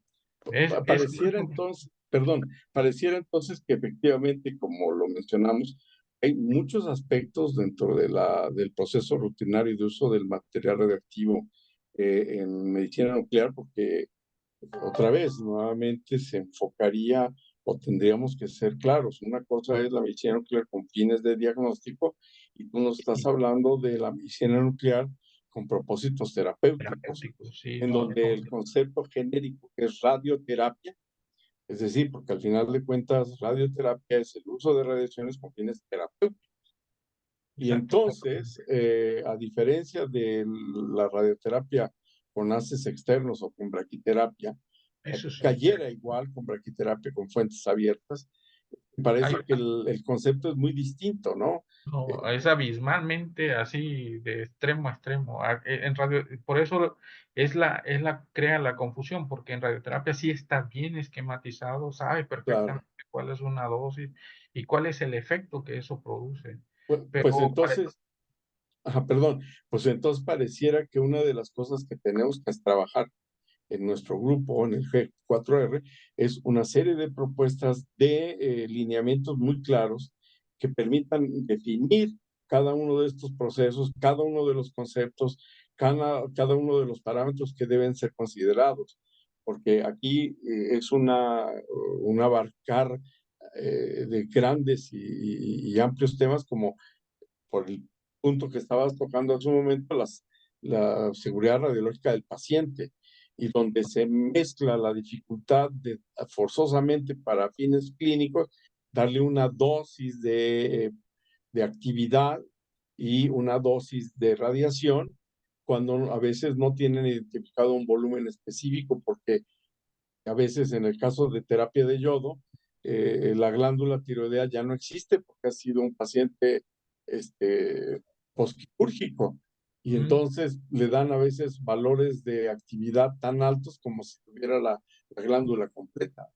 Es Pareciera entonces, perdón, pareciera entonces que efectivamente, como lo mencionamos, hay muchos aspectos dentro de del proceso rutinario de uso del material radioactivo en medicina nuclear, porque otra vez, nuevamente se enfocaría o tendríamos que ser claros. Una cosa es la medicina nuclear con fines de diagnóstico y tú nos estás hablando de la medicina nuclear con propósitos terapéuticos, terapéutico, sí, en no, donde el concepto genérico que es radioterapia, es decir, porque al final de cuentas radioterapia es el uso de radiaciones con fines terapéuticos. Y exacto. entonces, a diferencia de la radioterapia con haces externos o con braquiterapia, Eso sí. cayera igual con braquiterapia con fuentes abiertas, me Hay parece que el concepto es muy distinto, ¿no? No, es abismalmente así de extremo a extremo. En radio, por eso crea la confusión, porque en radioterapia sí está bien esquematizado, sabe Claro. perfectamente cuál es una dosis y cuál es el efecto que eso produce. Pues Pero entonces, ajá, perdón, pues entonces pareciera que una de las cosas que tenemos que trabajar en nuestro grupo, en el G4R, es una serie de propuestas de lineamientos muy claros que permitan definir cada uno de estos procesos, cada uno de los conceptos, cada uno de los parámetros que deben ser considerados, porque aquí es un abarcar de grandes y amplios temas como por el punto que estabas tocando hace un momento, la seguridad radiológica del paciente, y donde se mezcla la dificultad de forzosamente para fines clínicos darle una dosis de actividad y una dosis de radiación cuando a veces no tienen identificado un volumen específico, porque a veces en el caso de terapia de yodo, la glándula tiroidea ya no existe porque ha sido un paciente posquirúrgico y mm, entonces le dan a veces valores de actividad tan altos como si tuviera la glándula completa.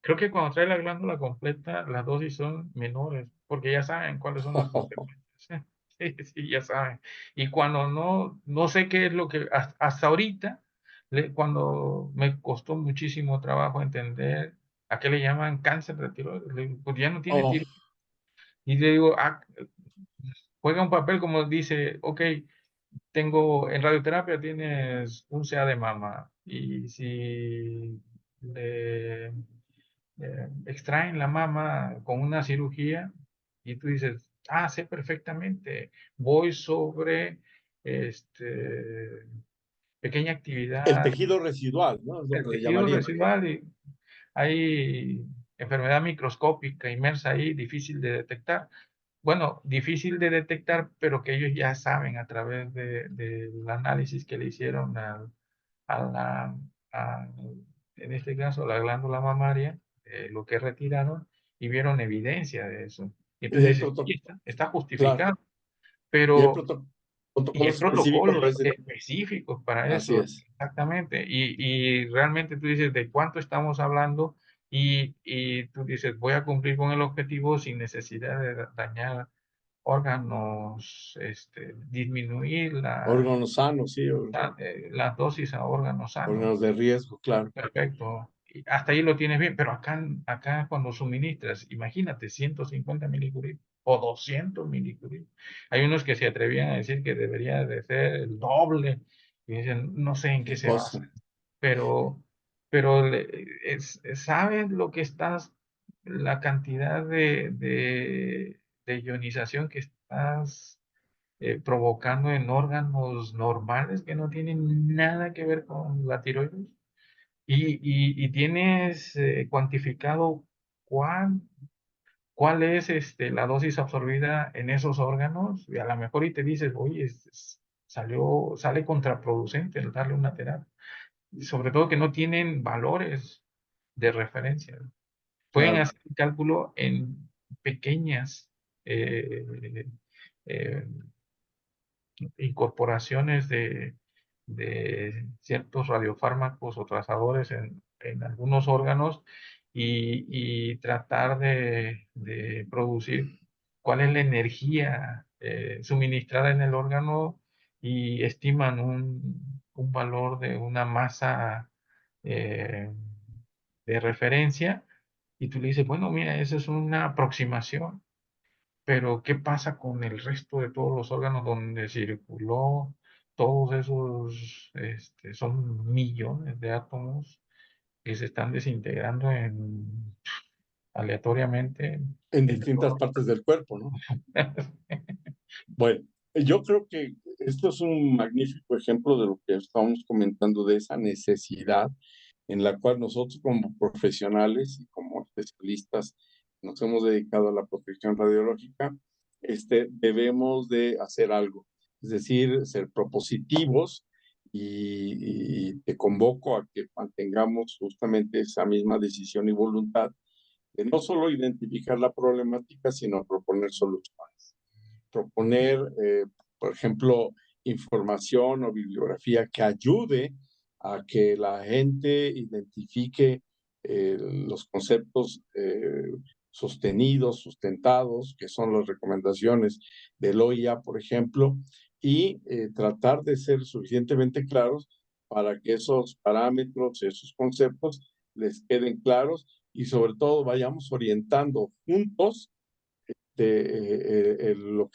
creo que cuando trae la glándula completa, las dosis son menores, porque ya saben cuáles son las consecuencias. Sí, sí, ya saben. Y cuando no sé qué es lo que, hasta ahorita, cuando me costó muchísimo trabajo entender a qué le llaman cáncer de tiroides, le digo, pues ya no tiene Oh, tiroides. Y le digo, juega un papel como dice, ok, en radioterapia tienes un CA de mama, y si le extraen la mama con una cirugía y tú dices, sé perfectamente, voy sobre este, pequeña el actividad, tejido residual, ¿no? Es lo el que le tejido llamarían. residual, y hay enfermedad microscópica inmersa ahí, difícil de detectar. Bueno, difícil de detectar, pero que ellos ya saben a través del análisis que le hicieron a la, a- en este caso, la glándula mamaria, lo que retiraron, y vieron evidencia de eso. Y Y hay entonces dice, sí, está claro, justificado, y hay pero y hay protocolos específicos para protocolos ese. específicos para Así eso, es. exactamente. Y realmente tú dices, ¿de cuánto estamos hablando? Y tú dices, voy a cumplir con el objetivo sin necesidad de dañar órganos, disminuir Órganos sanos, sí, la dosis a órganos órganos sanos. de riesgo, claro. Perfecto. Y hasta ahí lo tienes bien, pero acá cuando suministras, imagínate, 150 milicurie o 200 milicurie. Hay unos que se atrevían a decir que debería de ser el doble, y dicen, no sé en qué Qué se cosa. basa, pero, pero sabes lo que estás, la cantidad de ionización que estás provocando en órganos normales que no tienen nada que ver con la tiroides. Y tienes cuantificado cuál es la dosis absorbida en esos órganos, y a lo mejor y te dices, oye, sale contraproducente el darle una terapia. Y sobre todo que no tienen valores de referencia. Pueden Claro. hacer el cálculo en pequeñas eh, eh, incorporaciones de ciertos radiofármacos o trazadores en algunos órganos y tratar de producir cuál es la energía suministrada en el órgano y estiman un valor de una masa eh, de referencia y tú le dices, bueno, mira, esa es una aproximación, pero ¿qué pasa con el resto de todos los órganos donde circuló? Todos esos son millones de átomos que se están desintegrando aleatoriamente En en distintas todo. partes del cuerpo, ¿no? Bueno, yo creo que esto es un magnífico ejemplo de lo que estábamos comentando, de esa necesidad en la cual nosotros como profesionales y como especialistas nos hemos dedicado a la protección radiológica, debemos de hacer algo, es decir, ser propositivos y te convoco a que mantengamos justamente esa misma decisión y voluntad de no solo identificar la problemática, sino proponer soluciones. Proponer, por ejemplo, información o bibliografía que ayude a que la gente identifique los conceptos sostenidos, sustentados, que son las recomendaciones del OIA, por ejemplo, y tratar de ser suficientemente claros para que esos parámetros, esos conceptos les queden claros y sobre todo vayamos orientando juntos lo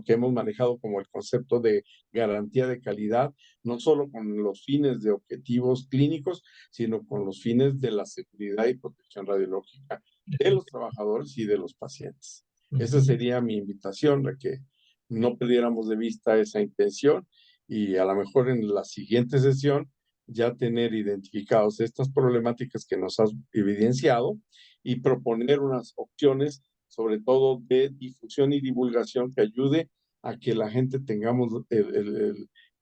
que hemos manejado como el concepto de garantía de calidad, no solo con los fines de objetivos clínicos, sino con los fines de la seguridad y protección radiológica de los trabajadores y de los pacientes. Esa sería mi invitación, a que no perdiéramos de vista esa intención y a lo mejor en la siguiente sesión ya tener identificados estas problemáticas que nos has evidenciado y proponer unas opciones sobre todo de difusión y divulgación que ayude a que la gente tengamos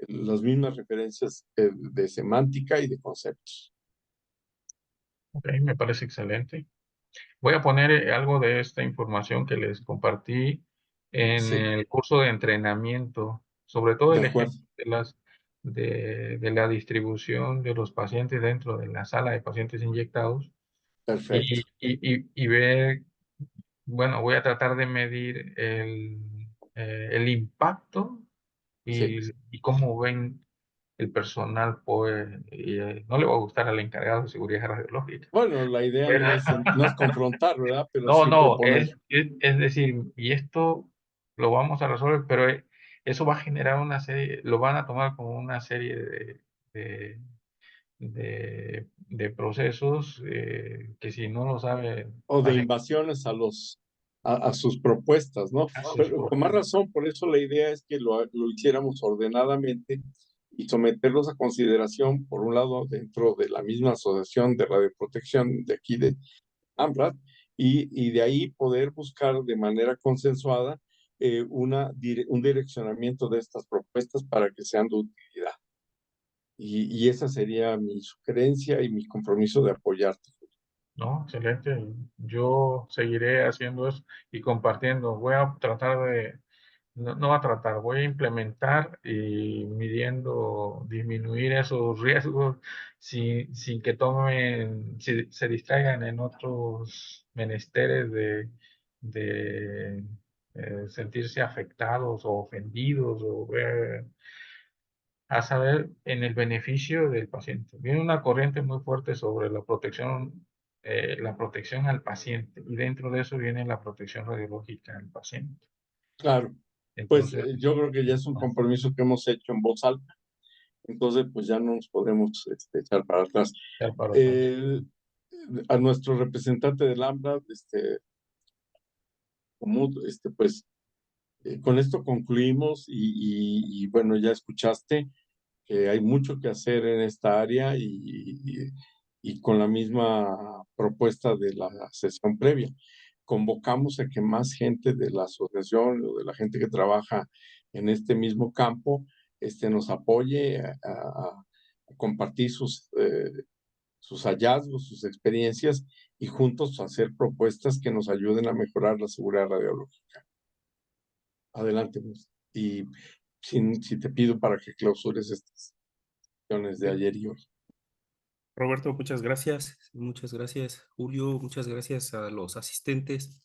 las mismas referencias de semántica y de conceptos. Ok, me parece excelente. Voy a poner algo de esta información que les compartí en Sí, el curso de entrenamiento, sobre todo de el acuerdo. ejemplo de la distribución de los pacientes dentro de la sala de pacientes inyectados Perfecto. y ver, bueno, voy a tratar de medir el impacto Sí. y cómo ven el personal, pues, no le va a gustar al encargado de seguridad radiológica. Bueno, la idea Pero- no es confrontar, ¿verdad? Pero No, sí no, proponer. es decir, y esto lo vamos a resolver, pero eso va a generar una serie, lo van a tomar como una serie de, de procesos que si no lo sabe O de manejar invasiones a sus propuestas, ¿no? a sus Pero con más propios. razón, por eso la idea es que lo hiciéramos ordenadamente y someterlos a consideración, por un lado, dentro de la misma asociación de radioprotección de aquí de AMRAD, y de ahí poder buscar de manera consensuada un direccionamiento de estas propuestas para que sean de utilidad. Y esa sería mi sugerencia y mi compromiso de apoyarte. No, excelente. Yo seguiré haciendo eso y compartiendo. Voy a tratar no va a tratar, voy a implementar y midiendo, disminuir esos riesgos sin que se distraigan en otros menesteres de sentirse afectados o ofendidos o ver a saber en el beneficio del paciente. Viene una corriente muy fuerte sobre la protección al paciente y dentro de eso viene la protección radiológica al paciente. Claro, pues Entonces, yo creo que ya es un compromiso que hemos hecho en voz alta, entonces pues ya no nos podemos echar para atrás. estar para atrás. Eh, a nuestro representante del AMBA, pues con esto concluimos y bueno, ya escuchaste que hay mucho que hacer en esta área y con la misma propuesta de la sesión previa. Convocamos a que más gente de la asociación o de la gente que trabaja en este mismo campo nos apoye a compartir sus hallazgos, sus experiencias y juntos hacer propuestas que nos ayuden a mejorar la seguridad radiológica. Adelante, pues. Y si te pido para que clausures estas sesiones de ayer y hoy. Roberto, muchas gracias. Muchas gracias, Julio. Muchas gracias a los asistentes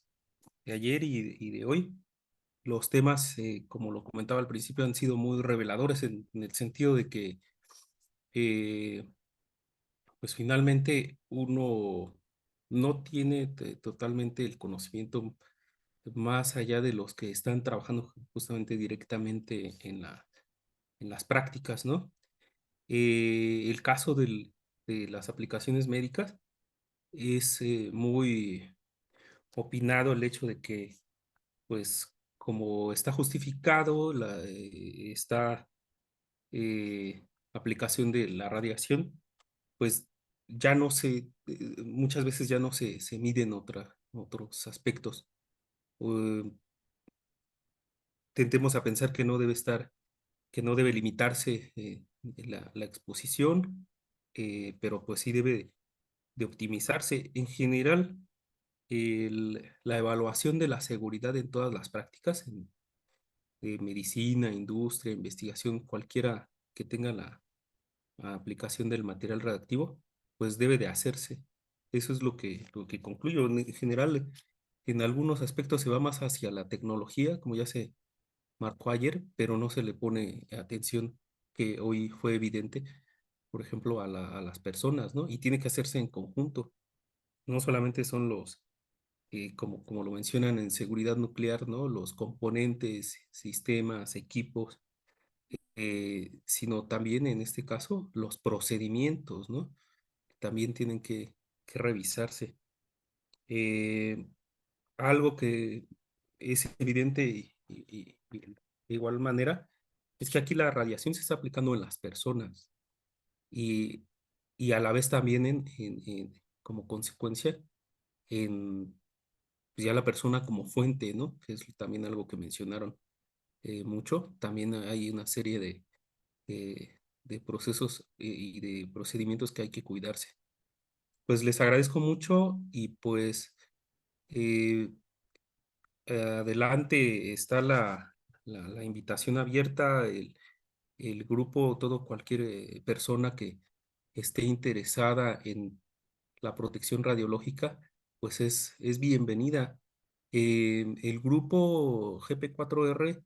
de ayer y de hoy. Los temas, como lo comentaba al principio, han sido muy reveladores en el sentido de que, eh, pues finalmente uno no tiene totalmente el conocimiento más allá de los que están trabajando justamente directamente en las prácticas, ¿no? El caso de las aplicaciones médicas es muy opinado el hecho de que, pues, como está justificado esta aplicación de la radiación, pues ya no se, muchas veces ya no se miden otros aspectos. Eh, Tendemos a pensar que no debe estar, que no debe limitarse la exposición, pero pues sí debe de optimizarse. En general, la evaluación de la seguridad en todas las prácticas, en medicina, industria, investigación, cualquiera que tenga la aplicación del material radioactivo, pues debe de hacerse. Eso es lo que concluyo. En general, en algunos aspectos se va más hacia la tecnología, como ya se marcó ayer, pero no se le pone atención, que hoy fue evidente, por ejemplo, a las personas, ¿no? Y tiene que hacerse en conjunto. No solamente son como lo mencionan en seguridad nuclear, ¿no? Los componentes, sistemas, equipos, sino también en este caso los procedimientos, ¿no? También tienen que revisarse. Eh, Algo que es evidente y de igual manera es que aquí la radiación se está aplicando en las personas y, y a la vez también como consecuencia en pues, ya la persona como fuente, ¿no? Que es también algo que mencionaron mucho. También hay una serie de procesos y de procedimientos que hay que cuidarse. Pues les agradezco mucho y pues eh, adelante está la invitación abierta, el grupo, todo cualquier persona que esté interesada en la protección radiológica, pues es bienvenida. El grupo GP4R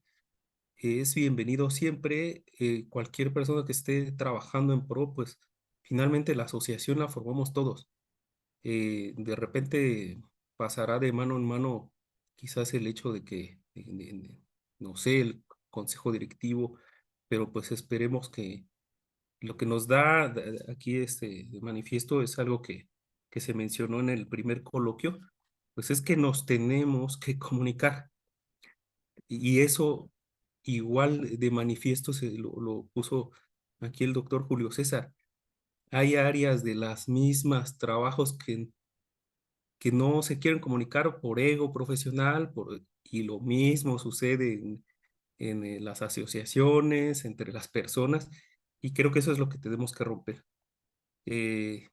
es bienvenido siempre. Cualquier persona que esté trabajando en pro, pues finalmente la asociación la formamos todos. De repente pasará de mano en mano quizás el hecho de que, no sé, el consejo directivo, pero pues esperemos que lo que nos da aquí este manifiesto es algo que se mencionó en el primer coloquio, pues es que nos tenemos que comunicar. Y eso igual de manifiesto se lo puso aquí el doctor Julio César. Hay áreas de las mismas trabajos que no se quieren comunicar por ego profesional, y lo mismo sucede en las asociaciones, entre las personas, y creo que eso es lo que tenemos que romper. Eh,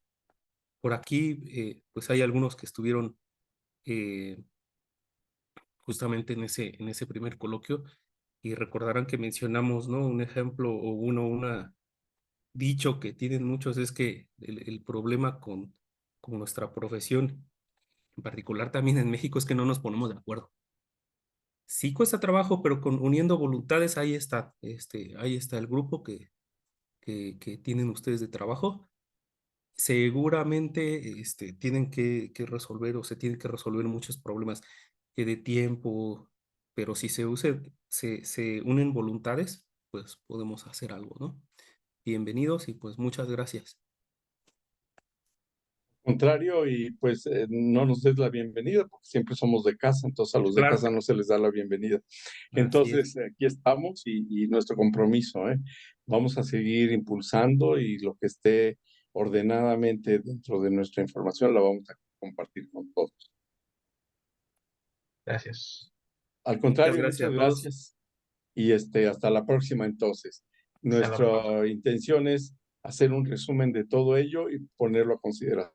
por aquí, pues hay algunos que estuvieron eh, justamente en ese primer coloquio y recordarán que mencionamos, ¿no? Un ejemplo o una dicho que tienen muchos es que el problema con nuestra profesión, en particular también en México, es que no nos ponemos de acuerdo. Sí cuesta trabajo, pero uniendo voluntades, ahí está el grupo que tienen ustedes de trabajo. Seguramente tienen que resolver o se tienen que resolver muchos problemas de tiempo, pero si se unen voluntades, pues podemos hacer algo, ¿no? Bienvenidos y pues muchas gracias. Contrario, y pues no nos des la bienvenida, porque siempre somos de casa, entonces a los de Claro, casa no se les da la bienvenida. así es. Entonces, aquí estamos y nuestro compromiso, ¿eh? Vamos a seguir impulsando y lo que esté ordenadamente dentro de nuestra información la vamos a compartir con todos. Gracias. Al Muchas contrario, gracias muchas a todos. gracias y hasta la próxima entonces. Hasta la próxima. Nuestra intención es hacer un resumen de todo ello y ponerlo a consideración